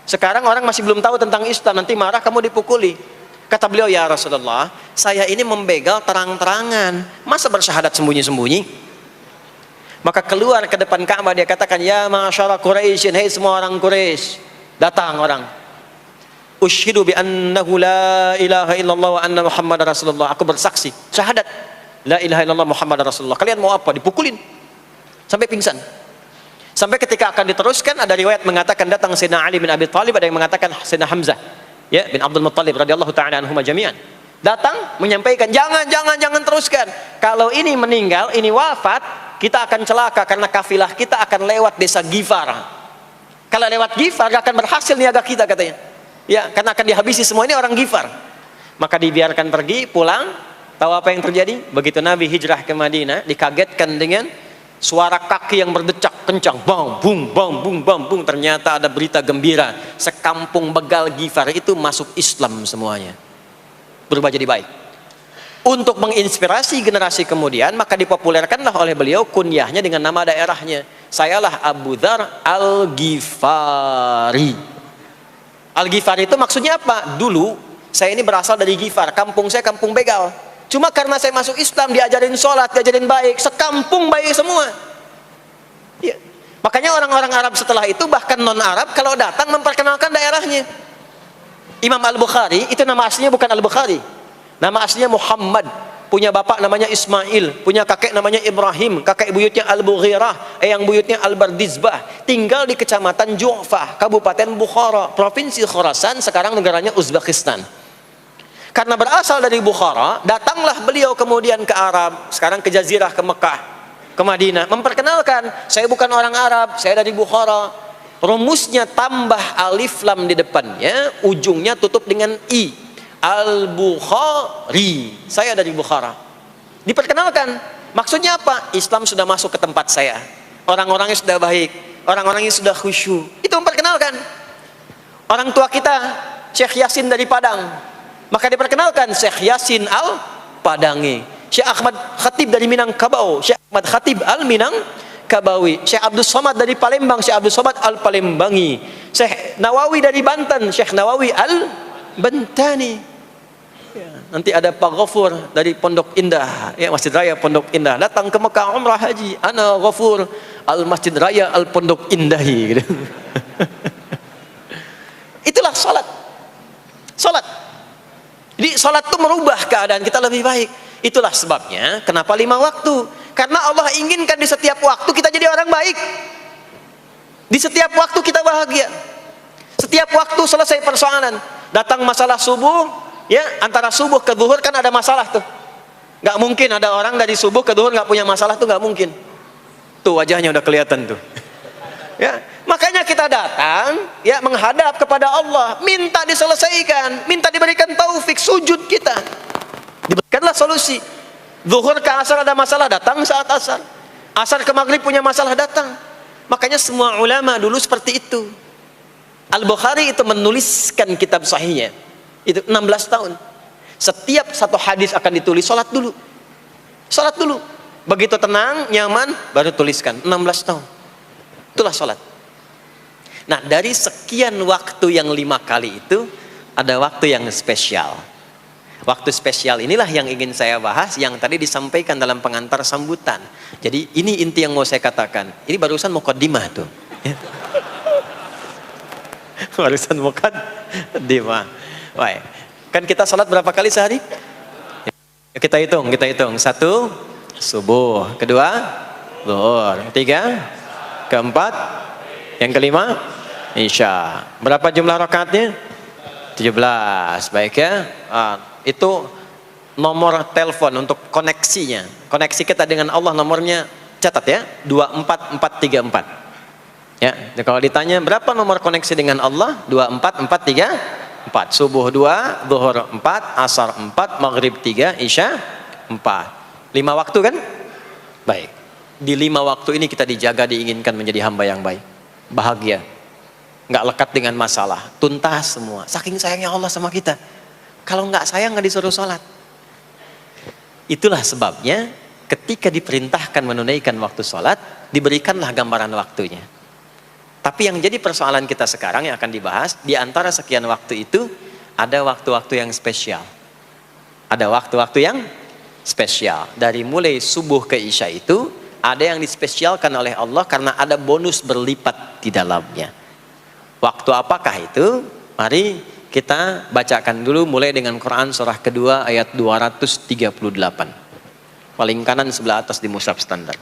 Sekarang orang masih belum tahu tentang Islam, nanti marah kamu dipukuli. Kata beliau, ya Rasulullah, saya ini membegal terang-terangan, masa bersyahadat sembunyi-sembunyi? Maka keluar ke depan Ka'bah, dia katakan, ya ma'asyara Quraisyin, hei semua orang Quraisy. Datang orang. Usyhidu bi annahu la ilaha illallah wa anna Muhammadar Rasulullah. Aku bersaksi, syahadat la ilaha illallah Muhammadar Rasulullah. Kalian mau apa? Dipukulin sampai pingsan. Sampai ketika akan diteruskan, ada riwayat mengatakan datang Sayyidina Ali bin Abi Thalib, ada yang mengatakan Sayyidina Hamzah, ya, bin Abdul Muttalib radhiyallahu ta'ala anhuma jami'an. Datang menyampaikan, jangan teruskan. Kalau ini meninggal, ini wafat, kita akan celaka karena kafilah kita akan lewat desa Ghifar. Kalau lewat Ghifar gak akan berhasil niaga kita, katanya. Ya, karena akan dihabisi semua ini orang Ghifar. Maka dibiarkan pergi, pulang. Tahu apa yang terjadi? Begitu Nabi hijrah ke Madinah, dikagetkan dengan suara kaki yang berdecak kencang, bang bung bang bung bang bung. Ternyata ada berita gembira, sekampung begal Ghifar itu masuk Islam semuanya, berubah jadi baik. Untuk menginspirasi generasi kemudian, maka dipopulerkanlah oleh beliau kunyahnya dengan nama daerahnya. Sayalah Abu Dzar Al-Ghifari. Al-Ghifari itu maksudnya apa? Dulu saya ini berasal dari Ghifar, kampung saya kampung begal. Cuma karena saya masuk Islam, diajarin sholat, diajarin baik, sekampung baik semua. Ya. Makanya orang-orang Arab setelah itu, bahkan non-Arab, kalau datang memperkenalkan daerahnya. Imam Al-Bukhari, itu nama aslinya bukan Al-Bukhari. Nama aslinya Muhammad, punya bapak namanya Ismail, punya kakek namanya Ibrahim, kakek buyutnya Al-Bughirah, yang buyutnya Al-Bardizbah, tinggal di kecamatan Ju'fah, Kabupaten Bukhara, Provinsi Khorasan, sekarang negaranya Uzbekistan. Karena berasal dari Bukhara, datanglah beliau kemudian ke Arab, sekarang ke Jazirah, ke Mekah, ke Madinah, memperkenalkan, saya bukan orang Arab, saya dari Bukhara. Rumusnya tambah alif lam di depannya, ujungnya tutup dengan i. Al-Bukhari, saya dari Bukhara. Diperkenalkan, maksudnya apa? Islam sudah masuk ke tempat saya, orang-orangnya sudah baik, orang-orangnya sudah khusyuk. Itu memperkenalkan. Orang tua kita Syekh Yasin dari Padang, maka diperkenalkan Syekh Yasin Al-Padangi. Syekh Ahmad Khatib dari Minangkabau, Syekh Ahmad Khatib Al-Minangkabawi. Syekh Abdul Somad dari Palembang, Syekh Abdul Somad Al-Palembangi. Syekh Nawawi dari Banten, Syekh Nawawi Al-Bantani. Ya, nanti ada Pak Ghafur dari Pondok Indah, ya, Masjid Raya Pondok Indah, datang ke Mekah umrah haji, ana Ghafur al Masjid Raya al Pondok Indahi, gitu. Itulah salat. Jadi salat itu merubah keadaan kita lebih baik. Itulah sebabnya kenapa 5 waktu, karena Allah inginkan di setiap waktu kita jadi orang baik, di setiap waktu kita bahagia, setiap waktu selesai persoalan. Datang masalah subuh, ya, antara subuh ke zuhur kan ada masalah tuh. Nggak mungkin ada orang dari subuh ke zuhur nggak punya masalah, tuh nggak mungkin. Tuh wajahnya udah kelihatan tuh. Ya, makanya kita datang ya menghadap kepada Allah, minta diselesaikan, minta diberikan taufik, sujud kita. Diberikanlah solusi. Zuhur ke asar ada masalah, datang saat asar. Asar ke maghrib punya masalah, datang. Makanya semua ulama dulu seperti itu. Al-Bukhari itu menuliskan kitab sahihnya itu 16 tahun. Setiap satu hadis akan ditulis, sholat dulu. Sholat dulu. Begitu tenang, nyaman, baru tuliskan. 16 tahun. Itulah sholat. Nah, dari sekian waktu yang 5 kali itu, ada waktu yang spesial. Waktu spesial inilah yang ingin saya bahas, yang tadi disampaikan dalam pengantar sambutan. Jadi ini inti yang mau saya katakan. Ini barusan muqaddimah tuh. Barusan muqaddimah. Baik. Kan kita sholat berapa kali sehari? Kita hitung. 1, subuh. 2, zuhur. 3, keempat, yang kelima, isya. Berapa jumlah rakaatnya? 17. Baik ya. Itu nomor telepon untuk koneksinya. Koneksi kita dengan Allah nomornya catat ya. 24434. Ya. Kalau ditanya berapa nomor koneksi dengan Allah? 24434. Subuh 2, zuhur 4, asar 4, maghrib 3, isya 4. 5 waktu kan? Baik. Di 5 waktu ini kita dijaga, diinginkan menjadi hamba yang baik, bahagia, nggak lekat dengan masalah, tuntas semua. Saking sayangnya Allah sama kita. Kalau nggak sayang nggak disuruh sholat. Itulah sebabnya ketika diperintahkan menunaikan waktu sholat, diberikanlah gambaran waktunya. Tapi yang jadi persoalan kita sekarang yang akan dibahas, di antara sekian waktu itu, ada waktu-waktu yang spesial. Ada waktu-waktu yang spesial. Dari mulai subuh ke isya itu, ada yang dispesialkan oleh Allah karena ada bonus berlipat di dalamnya. Waktu apakah itu? Mari kita bacakan dulu mulai dengan Quran surah kedua ayat 238. Paling kanan sebelah atas di mushaf standar.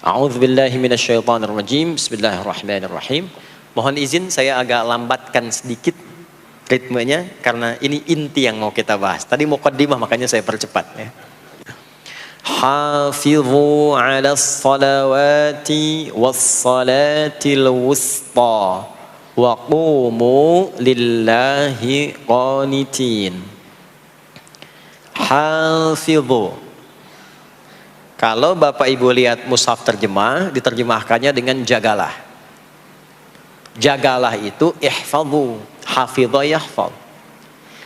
A'udzubillahi minasyaitonirrajim. Bismillahirrahmanirrahim. Mohon izin saya agak lambatkan sedikit ritmenya karena ini inti yang mau kita bahas. Tadi muqaddimah makanya saya percepat ya. Hafizu 'alas salawati was salatil wusta wa qumu lillahi qanitin. Hafizu. Kalau Bapak Ibu lihat mushaf terjemah, diterjemahkannya dengan jagalah. Jagalah itu ihfazu, hafidha yahfaz.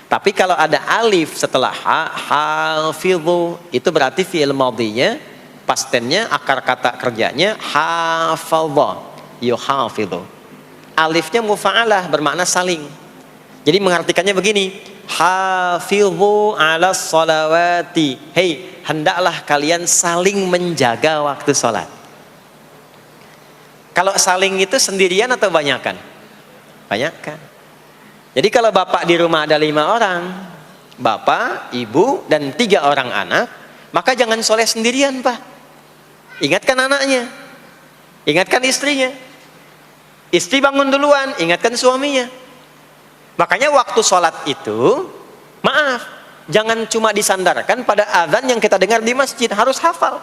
Tapi kalau ada alif setelah hafizu, itu berarti fi'il madhinya, past tense-nya, akar kata kerjanya hafadha, yuhafidhu. Alifnya mufa'alah, bermakna saling. Jadi mengartikannya begini, hafizu 'alas salawati. Hei, hendaklah kalian saling menjaga waktu sholat. Kalau saling itu sendirian atau banyakan? Banyakan. Jadi kalau bapak di rumah ada 5 orang, bapak, ibu, dan 3 orang anak, maka jangan sholat sendirian pak. Ingatkan anaknya, ingatkan istrinya. Istri bangun duluan, ingatkan suaminya. Makanya waktu sholat itu, maaf, jangan cuma disandarkan pada azan yang kita dengar di masjid, harus hafal.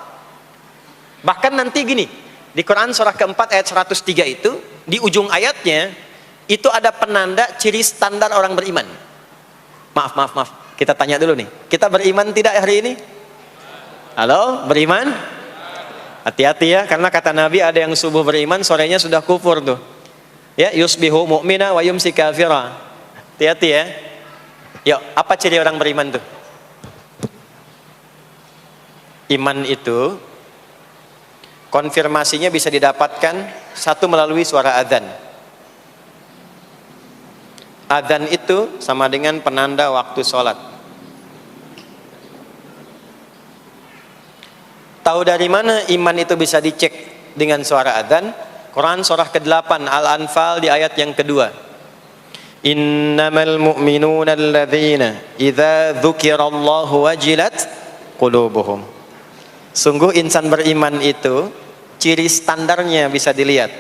Bahkan nanti gini, di Quran surah keempat ayat 103 itu, di ujung ayatnya, itu ada penanda ciri standar orang beriman. Maaf, kita tanya dulu nih, kita beriman tidak hari ini? Halo, beriman? Hati-hati ya, karena kata Nabi ada yang subuh beriman, sorenya sudah kufur tuh. Ya, yusbihu mu'mina wa yumsi kafira. Hati-hati ya. Yuk, apa ciri orang beriman tuh? Iman itu konfirmasinya bisa didapatkan satu melalui suara adzan. Adzan itu sama dengan penanda waktu sholat. Tahu dari mana iman itu bisa dicek dengan suara adzan? Quran surah ke-8 Al-Anfal di ayat yang kedua. Innamal mu'minuna alladzina idza dzukirallahu wajilat qulubuhum. Sungguh insan beriman itu ciri standarnya bisa dilihat.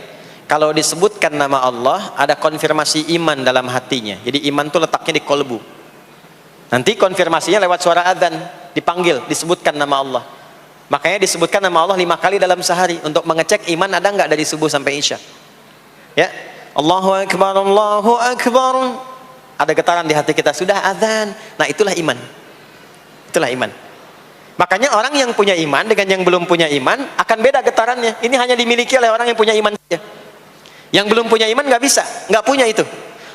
Kalau disebutkan nama Allah, ada konfirmasi iman dalam hatinya. Jadi iman itu letaknya di kolbu. Nanti konfirmasinya lewat suara adzan. dipanggil, disebutkan nama Allah. Makanya disebutkan nama Allah 5 kali dalam sehari untuk mengecek iman ada nggak dari subuh sampai isya. Ya, Allahu Akbar, Allahu Akbar. Ada getaran di hati kita, sudah azan. Nah, itulah iman. Itulah iman. Makanya orang yang punya iman dengan yang belum punya iman akan beda getarannya. Ini hanya dimiliki oleh orang yang punya iman saja. Yang belum punya iman nggak bisa, nggak punya itu.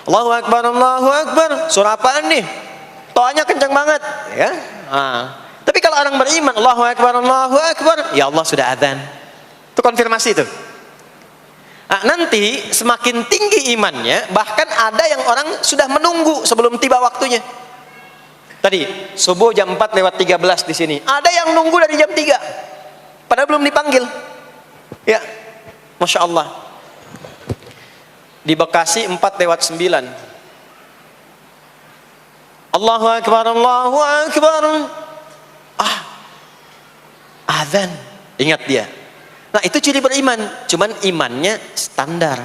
Allahu Akbar, Allahu Akbar. Surah apaan nih? Toanya kencang banget, ya. Tapi kalau orang beriman, Allahu Akbar, Allahu Akbar, ya Allah sudah adzan. Itu konfirmasi itu. Nah, nanti semakin tinggi imannya, bahkan ada yang orang sudah menunggu sebelum tiba waktunya. Tadi subuh jam 4:13 di sini. Ada yang nunggu dari jam 3, padahal belum dipanggil. Ya, masya Allah. Di Bekasi 4:09. Allahu Akbar, Allahu Akbar. Azan. Ingat dia. Nah, itu ciri beriman. Cuman imannya standar.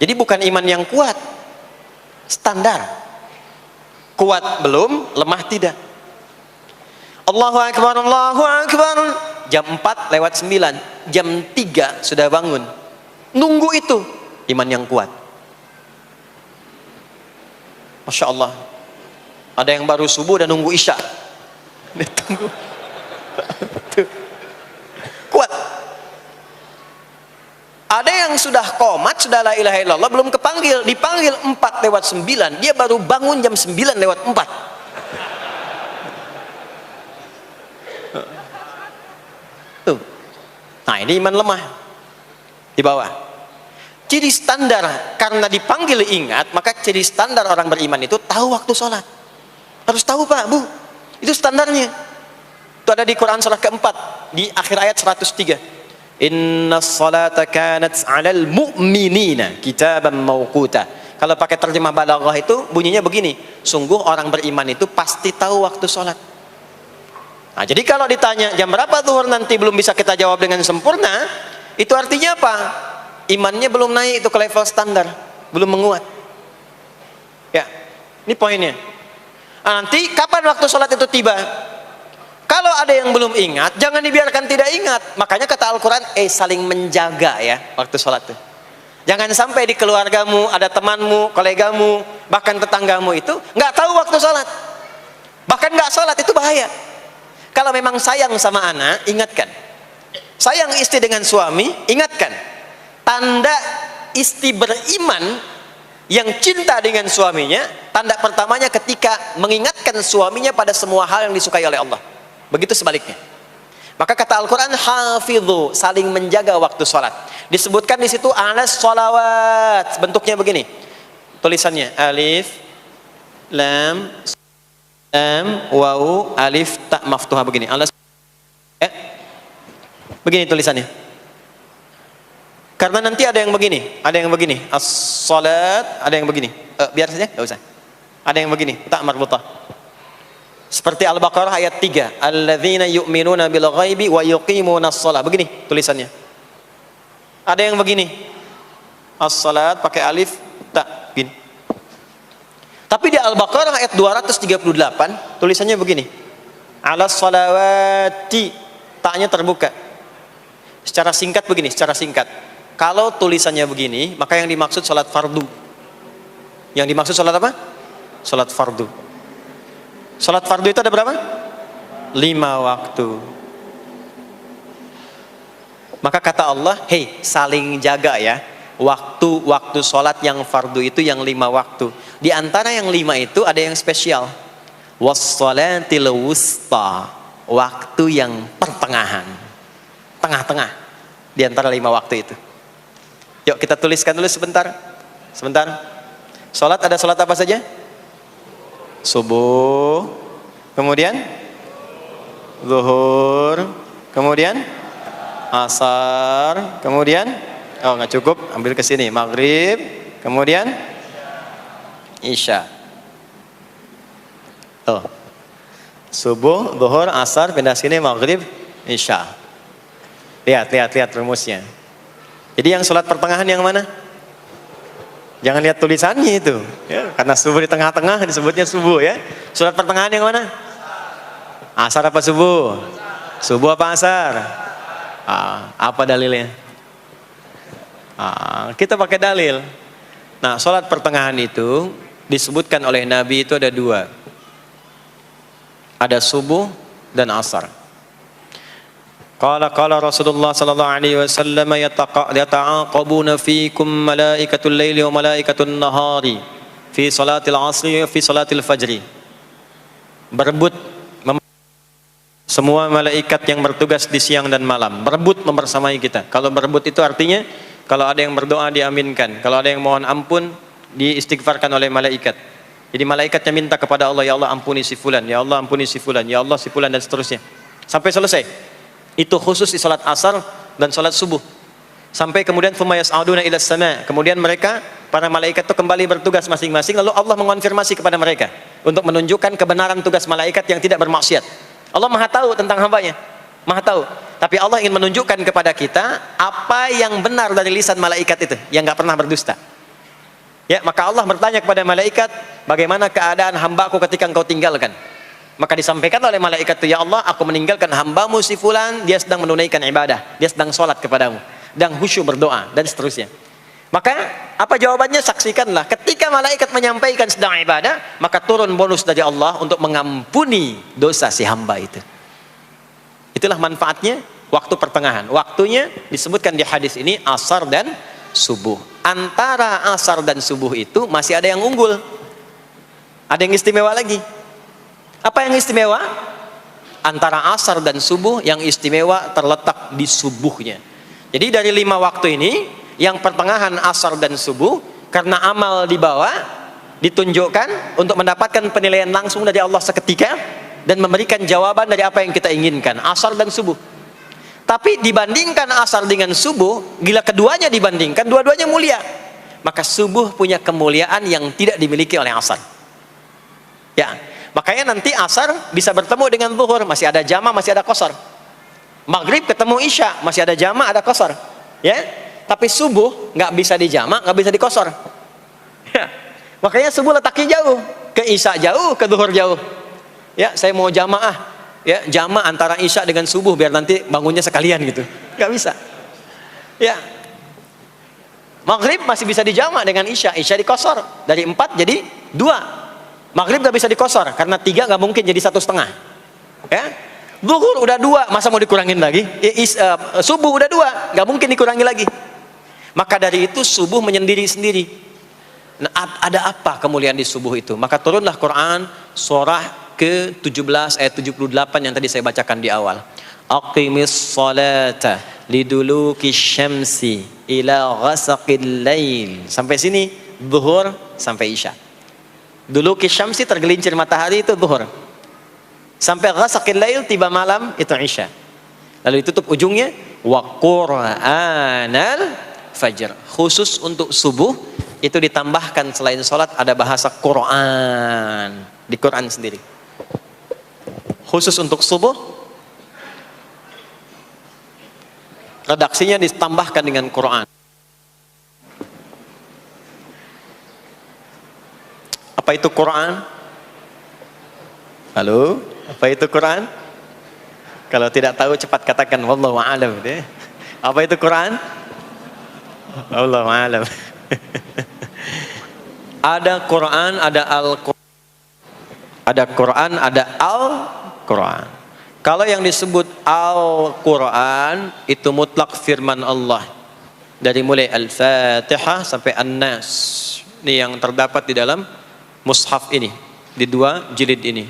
Jadi bukan iman yang kuat. Standar. Kuat belum, lemah tidak. Allahu Akbar, Allahu Akbar. Jam 4:09. Jam 3 sudah bangun. Nunggu itu. Iman yang kuat. Masya Allah. Ada yang baru subuh dan nunggu isya. Tunggu. Kuat. Ada yang sudah qomat, sudah la ilaha illallah, belum kepanggil, dipanggil 4:09, dia baru bangun jam 9:04. Tuh. Nah, ini iman lemah di bawah. Ciri standar karena dipanggil ingat, maka ciri standar orang beriman itu tahu waktu sholat. Harus tahu Pak, Bu. Itu standarnya. Itu ada di Quran surah keempat di akhir ayat 103. Inna salata kanat 'alal mu'minina kitaban mawquta. Kalau pakai terjemah balaghah itu bunyinya begini, sungguh orang beriman itu pasti tahu waktu sholat. Nah, jadi kalau ditanya jam berapa zuhur nanti belum bisa kita jawab dengan sempurna, itu artinya apa? Imannya belum naik itu ke level standar, belum menguat. Ya, ini poinnya. Nah, nanti kapan waktu sholat itu tiba? Kalau ada yang belum ingat, jangan dibiarkan tidak ingat. Makanya kata Al-Quran, saling menjaga ya waktu sholat itu. Jangan sampai di keluargamu, ada temanmu, kolegamu, bahkan tetanggamu itu nggak tahu waktu sholat. Bahkan nggak sholat, itu bahaya. Kalau memang sayang sama anak, ingatkan. Sayang istri dengan suami, ingatkan. Tanda istri beriman yang cinta dengan suaminya, tanda pertamanya ketika mengingatkan suaminya pada semua hal yang disukai oleh Allah. Begitu sebaliknya. Maka kata Al-Quran, hafidhu, saling menjaga waktu sholat. Disebutkan di situ alas sholawat. Bentuknya begini. Tulisannya alif, lam, waw, alif, ta maftuha begini. Alas, begini tulisannya. Karena nanti ada yang begini, as-sholat, ada yang begini. Biar saja, nggak usah. Ada yang begini, ta marbutah. Seperti Al-Baqarah ayat 3, alladzina yu'minuna bil ghaibi wa yuqimunas shalah. Begini tulisannya. Ada yang begini. As-salat pakai alif ta gini. Tapi di Al-Baqarah ayat 238 tulisannya begini. Alas salawati, taknya terbuka. Secara singkat begini, secara singkat. Kalau tulisannya begini, maka yang dimaksud salat fardu. Yang dimaksud salat apa? Salat fardu. Salat fardu itu ada berapa? 5 waktu. Maka kata Allah, hei, saling jaga ya. Waktu salat yang fardu itu yang 5 waktu. Di antara yang 5 itu ada yang spesial. Was-shalatil wusta. Waktu yang pertengahan. Tengah-tengah. Di antara 5 waktu itu. Yuk kita tuliskan dulu sebentar. Sebentar. Salat ada salat apa saja? Subuh, kemudian zuhur, kemudian asar, kemudian nggak cukup, ambil ke sini, maghrib, kemudian isya. Subuh, zuhur, asar, pindah sini, maghrib, isya. Lihat rumusnya. Jadi yang sholat pertengahan yang mana? Jangan lihat tulisannya itu, ya, karena subuh di tengah-tengah disebutnya subuh ya. Sholat pertengahan yang mana? Asar apa subuh? Subuh apa asar? Apa dalilnya? Kita pakai dalil. Nah, sholat pertengahan itu disebutkan oleh Nabi itu ada dua. Ada subuh dan asar. Qala Rasulullah sallallahu alaihi wasallam yata'aqabuna fiikum malaikatul laili wa malaikatun nahari fi salatil asri wa fi salatil fajri. Berebut semua malaikat yang bertugas di siang dan malam, berebut membersamai kita. Kalau berebut itu artinya kalau ada yang berdoa diaminkan, kalau ada yang mohon ampun diistighfarkan oleh malaikat. Jadi malaikatnya minta kepada Allah, ya Allah ampuni si fulan, ya Allah ampuni si fulan, ya Allah si fulan, dan seterusnya sampai selesai. Itu khusus di salat asar dan salat subuh. Sampai kemudian thumma yas'aduna ila sama'. Kemudian mereka, para malaikat itu kembali bertugas masing-masing, lalu Allah mengonfirmasi kepada mereka untuk menunjukkan kebenaran tugas malaikat yang tidak bermaksiat. Allah Maha tahu tentang hambanya, Maha tahu. Tapi Allah ingin menunjukkan kepada kita apa yang benar dari lisan malaikat itu, yang enggak pernah berdusta. Ya, maka Allah bertanya kepada malaikat, bagaimana keadaan hambaku ketika engkau tinggalkan? Maka disampaikan oleh malaikat itu, ya Allah, aku meninggalkan hambamu si fulan, dia sedang menunaikan ibadah, dia sedang sholat kepadamu, dan khusyuk berdoa, dan seterusnya. Maka apa jawabannya? Saksikanlah, ketika malaikat menyampaikan sedang ibadah, maka turun bonus dari Allah untuk mengampuni dosa si hamba itu. Itulah manfaatnya waktu pertengahan. Waktunya disebutkan di hadis ini asar dan subuh. Antara asar dan subuh itu masih ada yang unggul, ada yang istimewa lagi. Apa yang istimewa? Antara asar dan subuh yang istimewa terletak di subuhnya. Jadi dari 5 waktu ini, yang pertengahan asar dan subuh, karena amal di bawah ditunjukkan untuk mendapatkan penilaian langsung dari Allah seketika dan memberikan jawaban dari apa yang kita inginkan, asar dan subuh. Tapi dibandingkan asar dengan subuh, bila keduanya dibandingkan, dua-duanya mulia. Maka subuh punya kemuliaan yang tidak dimiliki oleh asar. Ya, makanya nanti asar bisa bertemu dengan zuhur, masih ada jama, masih ada qasar. Maghrib ketemu isya, masih ada jama, ada qasar. Ya, tapi subuh nggak bisa di jama, nggak bisa di qasar. Ya. Makanya subuh letaknya jauh, ke isya jauh, ke zuhur jauh. Ya, saya mau jamaah, ya jama antara isya dengan subuh biar nanti bangunnya sekalian gitu, nggak bisa. Ya, maghrib masih bisa dijama dengan isya, isya di qasar dari 4 jadi 2. Maghrib gak bisa dikosor karena 3 gak mungkin jadi 1,5. Ya, zuhur udah 2, masa mau dikurangin lagi? Subuh udah 2, gak mungkin dikurangi lagi. Maka dari itu subuh menyendiri sendiri. Nah, ada apa kemuliaan di subuh itu? Maka turunlah Quran surah ke-17 ayat 78 yang tadi saya bacakan di awal. Aqimis salata liduluki syamsi ila ghasaqil lail. Sampai sini zuhur sampai isya. Dulu kisyamsi tergelincir matahari itu zuhur. Sampai ghasaqil lail tiba malam itu isya. Lalu ditutup ujungnya wa qur'anal fajr. Khusus untuk subuh itu ditambahkan selain salat ada bahasa Quran di Quran sendiri. Khusus untuk subuh redaksinya ditambahkan dengan Quran. Apa itu Quran? Halo, apa itu Quran? Kalau tidak tahu cepat katakan wallahu a'lam. Apa itu Quran? Wallahu a'lam. Ada Quran, ada Al-Quran. Ada Quran, ada Al-Quran. Kalau yang disebut Al-Quran itu mutlak firman Allah. Dari mulai Al-Fatihah sampai An-Nas. Ini yang terdapat di dalam mushaf ini, di 2 jilid ini.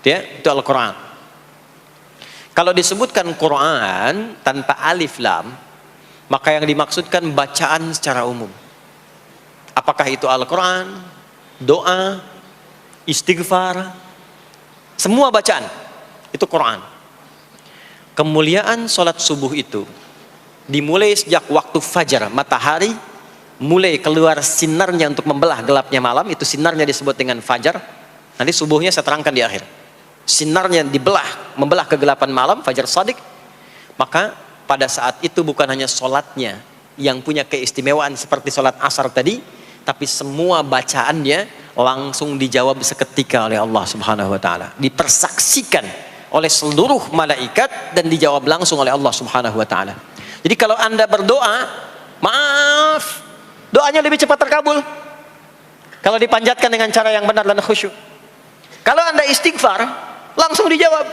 Ya, itu Al-Quran. Kalau disebutkan Quran tanpa alif lam, maka yang dimaksudkan bacaan secara umum. Apakah itu Al-Quran, doa, istighfar, semua bacaan itu Quran. Kemuliaan sholat subuh itu dimulai sejak waktu fajar, matahari mulai keluar sinarnya untuk membelah gelapnya malam, itu sinarnya disebut dengan fajar. Nanti subuhnya saya terangkan di akhir. Sinarnya membelah kegelapan malam, fajar shadiq. Maka pada saat itu bukan hanya sholatnya yang punya keistimewaan seperti sholat asar tadi, tapi semua bacaannya langsung dijawab seketika oleh Allah Subhanahu wa taala, dipersaksikan oleh seluruh malaikat dan dijawab langsung oleh Allah Subhanahu wa taala. Jadi kalau Anda berdoa, maaf, doanya lebih cepat terkabul kalau dipanjatkan dengan cara yang benar dan khusyuk. Kalau Anda istighfar, langsung dijawab.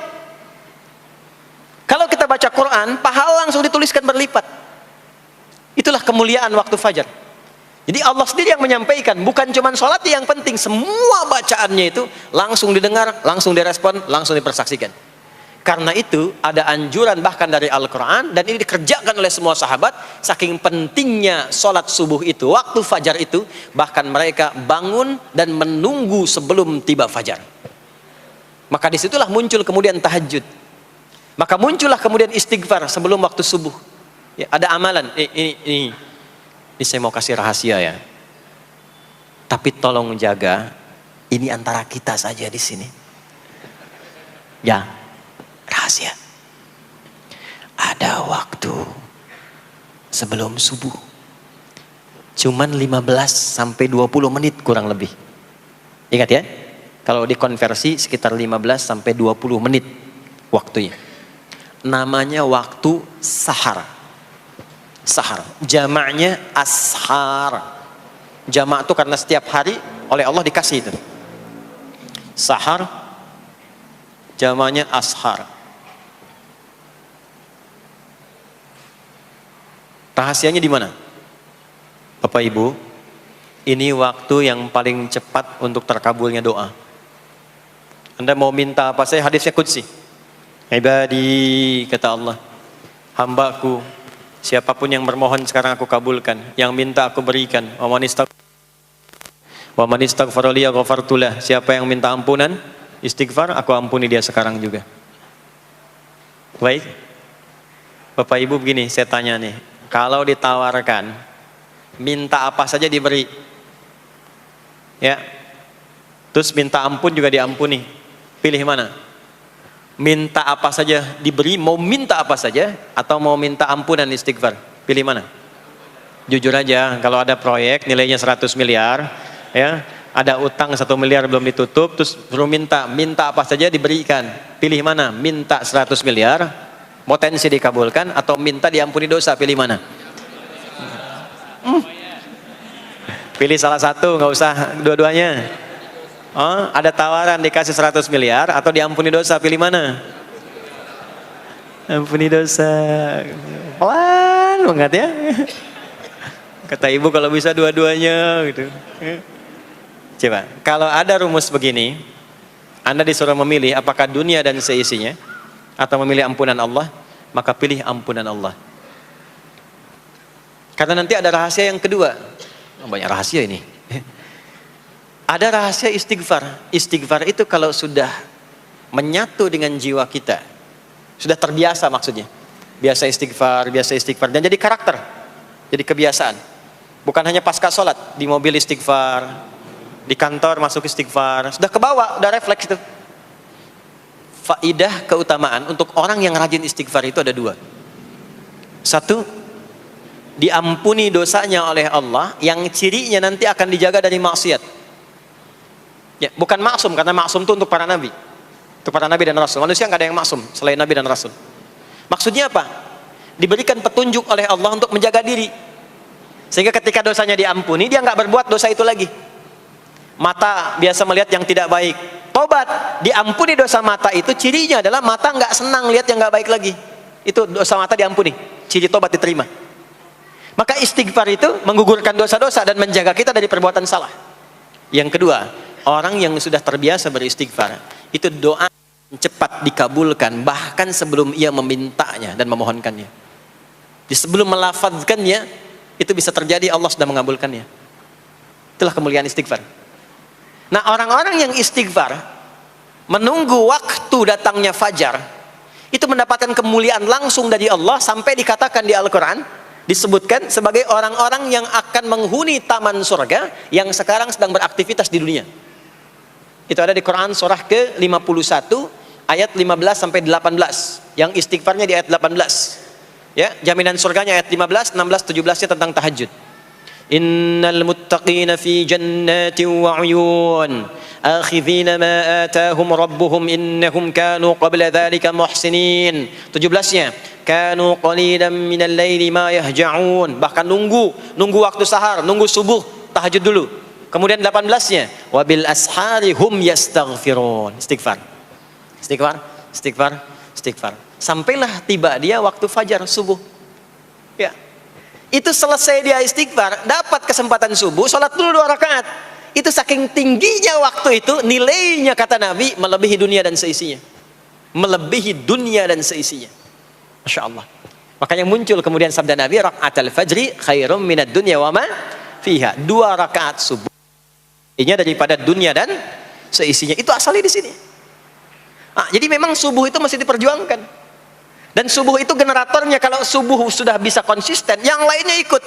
Kalau kita baca Quran, pahala langsung dituliskan berlipat. Itulah kemuliaan waktu fajar. Jadi Allah sendiri yang menyampaikan, bukan cuma sholat yang penting, semua bacaannya itu langsung didengar, langsung direspon, langsung dipersaksikan. Karena itu ada anjuran bahkan dari Al-Quran, dan ini dikerjakan oleh semua sahabat, saking pentingnya sholat subuh itu, waktu fajar itu, bahkan mereka bangun dan menunggu sebelum tiba fajar. Maka disitulah muncul kemudian tahajud, maka muncullah kemudian istighfar sebelum waktu subuh. Ya, ada amalan, ini saya mau kasih rahasia ya, tapi tolong jaga, ini antara kita saja di sini ya. Rahasia. Ada waktu sebelum subuh. Cuman 15 sampai 20 menit kurang lebih. Ingat ya, kalau dikonversi sekitar 15 sampai 20 menit waktunya. Namanya waktu sahar. Sahar, jamaknya ashar. Jamak itu karena setiap hari oleh Allah dikasih itu. Sahar, jamaknya ashar. Rahasianya di mana? Bapak Ibu, ini waktu yang paling cepat untuk terkabulnya doa. Anda mau minta apa saja, hadisnya qudsi. Ibadi, kata Allah, hambaku, siapapun yang bermohon sekarang aku kabulkan, yang minta aku berikan. Wa man istaghfara liya ghafartu lah. Siapa yang minta ampunan, istighfar, aku ampuni dia sekarang juga. Baik, Bapak Ibu, begini saya tanya nih, kalau ditawarkan minta apa saja diberi, ya, terus minta ampun juga diampuni, pilih mana? Minta apa saja diberi, mau minta apa saja, atau mau minta ampunan istighfar, pilih mana? Jujur aja, kalau ada proyek nilainya 100 miliar, ya, ada utang 1 miliar belum ditutup, terus suruh minta apa saja diberikan, pilih mana? Minta 100 miliar potensi dikabulkan, atau minta diampuni dosa, pilih mana? Pilih salah satu, nggak usah dua-duanya. Oh, ada tawaran dikasih 100 miliar atau diampuni dosa, pilih mana? Ampuni dosa. Pelan banget ya. Kata ibu kalau bisa dua-duanya gitu. Coba, kalau ada rumus begini, Anda disuruh memilih apakah dunia dan seisinya atau memilih ampunan Allah, maka pilih ampunan Allah. Karena nanti ada rahasia yang kedua. Banyak rahasia ini. Ada rahasia istighfar. Istighfar itu kalau sudah menyatu dengan jiwa kita, sudah terbiasa, maksudnya biasa istighfar, dan jadi karakter, jadi kebiasaan. Bukan hanya pasca sholat, di mobil istighfar, di kantor masuk istighfar, sudah kebawa, udah refleks itu. Faidah keutamaan untuk orang yang rajin istighfar itu ada dua. Satu, diampuni dosanya oleh Allah, yang cirinya nanti akan dijaga dari maksiat. Ya, bukan maksum, karena maksum itu untuk para nabi, untuk para nabi dan rasul. Manusia nggak ada yang maksum selain nabi dan rasul. Maksudnya apa? Diberikan petunjuk oleh Allah untuk menjaga diri, sehingga ketika dosanya diampuni, dia nggak berbuat dosa itu lagi. Mata biasa melihat yang tidak baik, tobat, diampuni dosa mata itu, cirinya adalah mata nggak senang lihat yang nggak baik lagi. Itu dosa mata diampuni, ciri tobat diterima. Maka istighfar itu menggugurkan dosa-dosa dan menjaga kita dari perbuatan salah. Yang kedua, orang yang sudah terbiasa beristighfar, itu doa cepat dikabulkan, bahkan sebelum ia memintanya dan memohonkannya. Di sebelum melafazkannya, itu bisa terjadi Allah sudah mengabulkannya. Itulah kemuliaan istighfar. Nah, orang-orang yang istighfar menunggu waktu datangnya fajar, itu mendapatkan kemuliaan langsung dari Allah, sampai dikatakan di Al-Quran, disebutkan sebagai orang-orang yang akan menghuni taman surga yang sekarang sedang beraktivitas di dunia. Itu ada di Quran surah ke-51 ayat 15 sampai 18, yang istighfarnya di ayat 18. Ya, jaminan surganya ayat 15, 16, 17-nya tentang tahajud. Innal muttaqina fi jannatin wa 'uyun akhidhina ma atahum rabbuhum innahum kanu qabla dhalika muhsinin. 17-nya kanu qalilan minal laili ma yahja'un, bahkan nunggu waktu sahar, nunggu subuh, tahajud dulu. Kemudian 18-nya wabil ashari hum yastaghfirun, istighfar. Sampailah tiba dia waktu fajar subuh. Ya. Itu selesai dia istighfar, dapat kesempatan subuh, salat dulu 2 rakaat. Itu saking tingginya waktu itu, nilainya kata Nabi melebihi dunia dan seisinya. Masya Allah. Makanya muncul kemudian sabda Nabi, raka'atul fajri khairum minad dunya wa ma fiha. 2 rakaat subuh ini daripada dunia dan seisinya. Itu asalnya di sini. Jadi memang subuh itu masih diperjuangkan. Dan subuh itu generatornya, kalau subuh sudah bisa konsisten, yang lainnya ikut.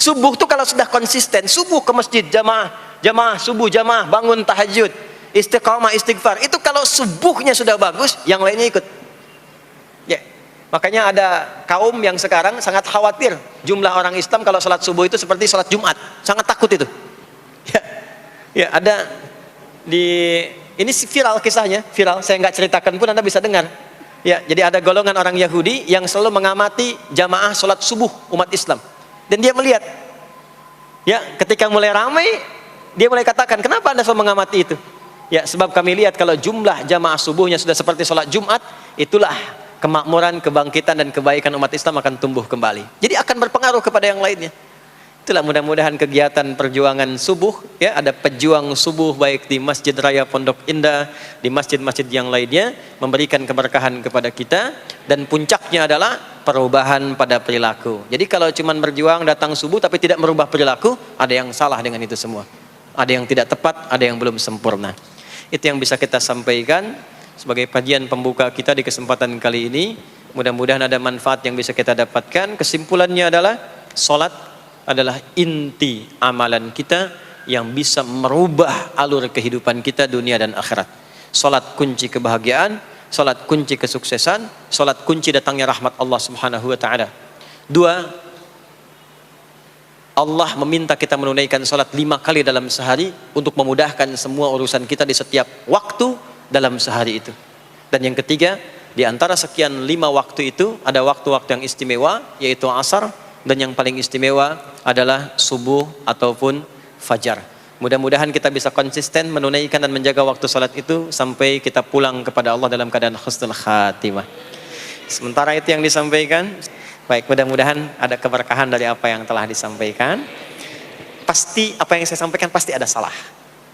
Subuh itu kalau sudah konsisten, subuh ke masjid jamaah, subuh jamaah, bangun tahajud, istiqamah, istighfar. Itu kalau subuhnya sudah bagus, yang lainnya ikut. Ya. Makanya ada kaum yang sekarang sangat khawatir jumlah orang Islam kalau salat subuh itu seperti salat Jumat. Sangat takut itu. Ya, ada ini viral kisahnya, viral. Saya nggak ceritakan pun Anda bisa dengar. Ya, jadi ada golongan orang Yahudi yang selalu mengamati jamaah salat subuh umat Islam. Dan dia melihat, ya, ketika mulai ramai, dia mulai katakan, kenapa Anda selalu mengamati itu? Ya, sebab kami lihat kalau jumlah jamaah subuhnya sudah seperti sholat Jumat, itulah kemakmuran, kebangkitan, dan kebaikan umat Islam akan tumbuh kembali. Jadi akan berpengaruh kepada yang lainnya. Itulah mudah-mudahan kegiatan perjuangan subuh, ya, ada pejuang subuh baik di Masjid Raya Pondok Indah, di masjid-masjid yang lainnya, memberikan keberkahan kepada kita, dan puncaknya adalah perubahan pada perilaku. Jadi kalau cuma berjuang datang subuh tapi tidak merubah perilaku, ada yang salah dengan itu semua. Ada yang tidak tepat, ada yang belum sempurna. Itu yang bisa kita sampaikan sebagai kajian pembuka kita di kesempatan kali ini. Mudah-mudahan ada manfaat yang bisa kita dapatkan. Kesimpulannya adalah salat adalah inti amalan kita yang bisa merubah alur kehidupan kita dunia dan akhirat. Salat kunci kebahagiaan, salat kunci kesuksesan, salat kunci datangnya rahmat Allah Subhanahu wa taala. 2, Allah meminta kita menunaikan salat 5 kali dalam sehari untuk memudahkan semua urusan kita di setiap waktu dalam sehari itu. Dan yang ketiga, di antara sekian 5 waktu itu ada waktu-waktu yang istimewa, yaitu asar, dan yang paling istimewa adalah subuh ataupun fajar. Mudah-mudahan kita bisa konsisten menunaikan dan menjaga waktu salat itu sampai kita pulang kepada Allah dalam keadaan husnul khatimah. Sementara itu yang disampaikan. Baik, mudah-mudahan ada keberkahan dari apa yang telah disampaikan. Pasti apa yang saya sampaikan pasti ada salah.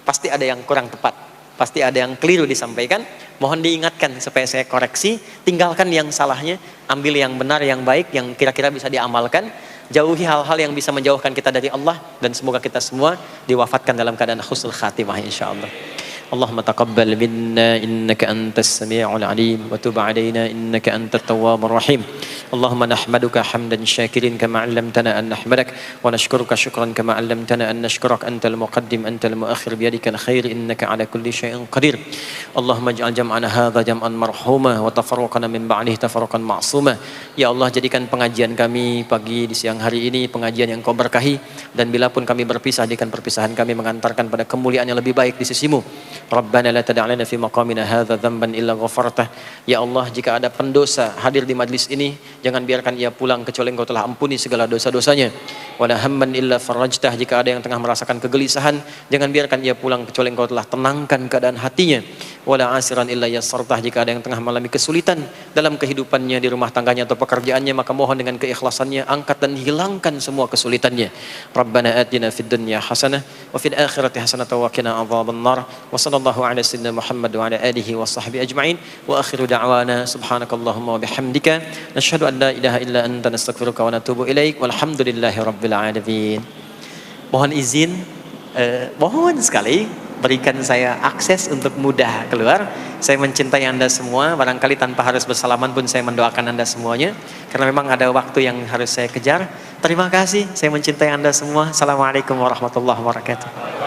Pasti ada yang kurang tepat. Pasti ada yang keliru disampaikan. Mohon diingatkan supaya saya koreksi. Tinggalkan yang salahnya, ambil yang benar, yang baik, yang kira-kira bisa diamalkan. Jauhi hal-hal yang bisa menjauhkan kita dari Allah, dan semoga kita semua diwafatkan dalam keadaan husnul khatimah insyaallah. Allahumma taqabbal minna innaka antas sami'ul alim wa tub 'alaina innaka antat tawwabur rahim. Allahumma nahmaduka hamdan syakirin kama 'allamtana an nahmadak wa nashkuruka syukran kama 'allamtana an nashkurak antal muqaddim antal muakhir biyadikal khair innaka 'ala kulli syai'in qadir. Allahumma ij'al jam'ana hadza jam'an marhuma wa tafarruqana min ba'dihi tafarruqan ma'suma. Ya Allah, jadikan pengajian kami pagi di siang hari ini pengajian yang Kau berkahi, dan bila pun kami berpisah, jadikan perpisahan kami mengantarkan pada kemuliaan yang lebih baik di sisi-Mu. Rabbana la tada' lana fi maqamina hadza dhanban illa ghafartah. Ya Allah, jika ada pendosa hadir di majlis ini, jangan biarkan ia pulang kecuali Engkau telah ampuni segala dosa-dosanya. Wala hamman illa farajtah. Jika ada yang tengah merasakan kegelisahan, jangan biarkan ia pulang kecuali Engkau telah tenangkan keadaan hatinya. Wala asiran illa yassartah. Jika ada yang tengah mengalami kesulitan dalam kehidupannya, di rumah tangganya atau pekerjaannya, maka mohon dengan keikhlasannya angkat dan hilangkan semua kesulitannya. Rabbana atina fid dunya hasanah wa fil akhirati hasanah wa qina adzabannar. Wa sallallahu ala sayyidina Muhammad wa ala alihi wa sahbihi ajma'in. Wa akhiru da'wana subhanakallahumma wa bihamdika nashhadu an la ilaha illa anta nastaghfiruka wa natubu ilaik. Walhamdulillahi rabbil alamin. Mohon izin, mohon sekali berikan saya akses untuk mudah keluar. Saya mencintai Anda semua, barangkali tanpa harus bersalaman pun saya mendoakan Anda semuanya, karena memang ada waktu yang harus saya kejar. Terima kasih, saya mencintai Anda semua. Assalamualaikum warahmatullahi wabarakatuh.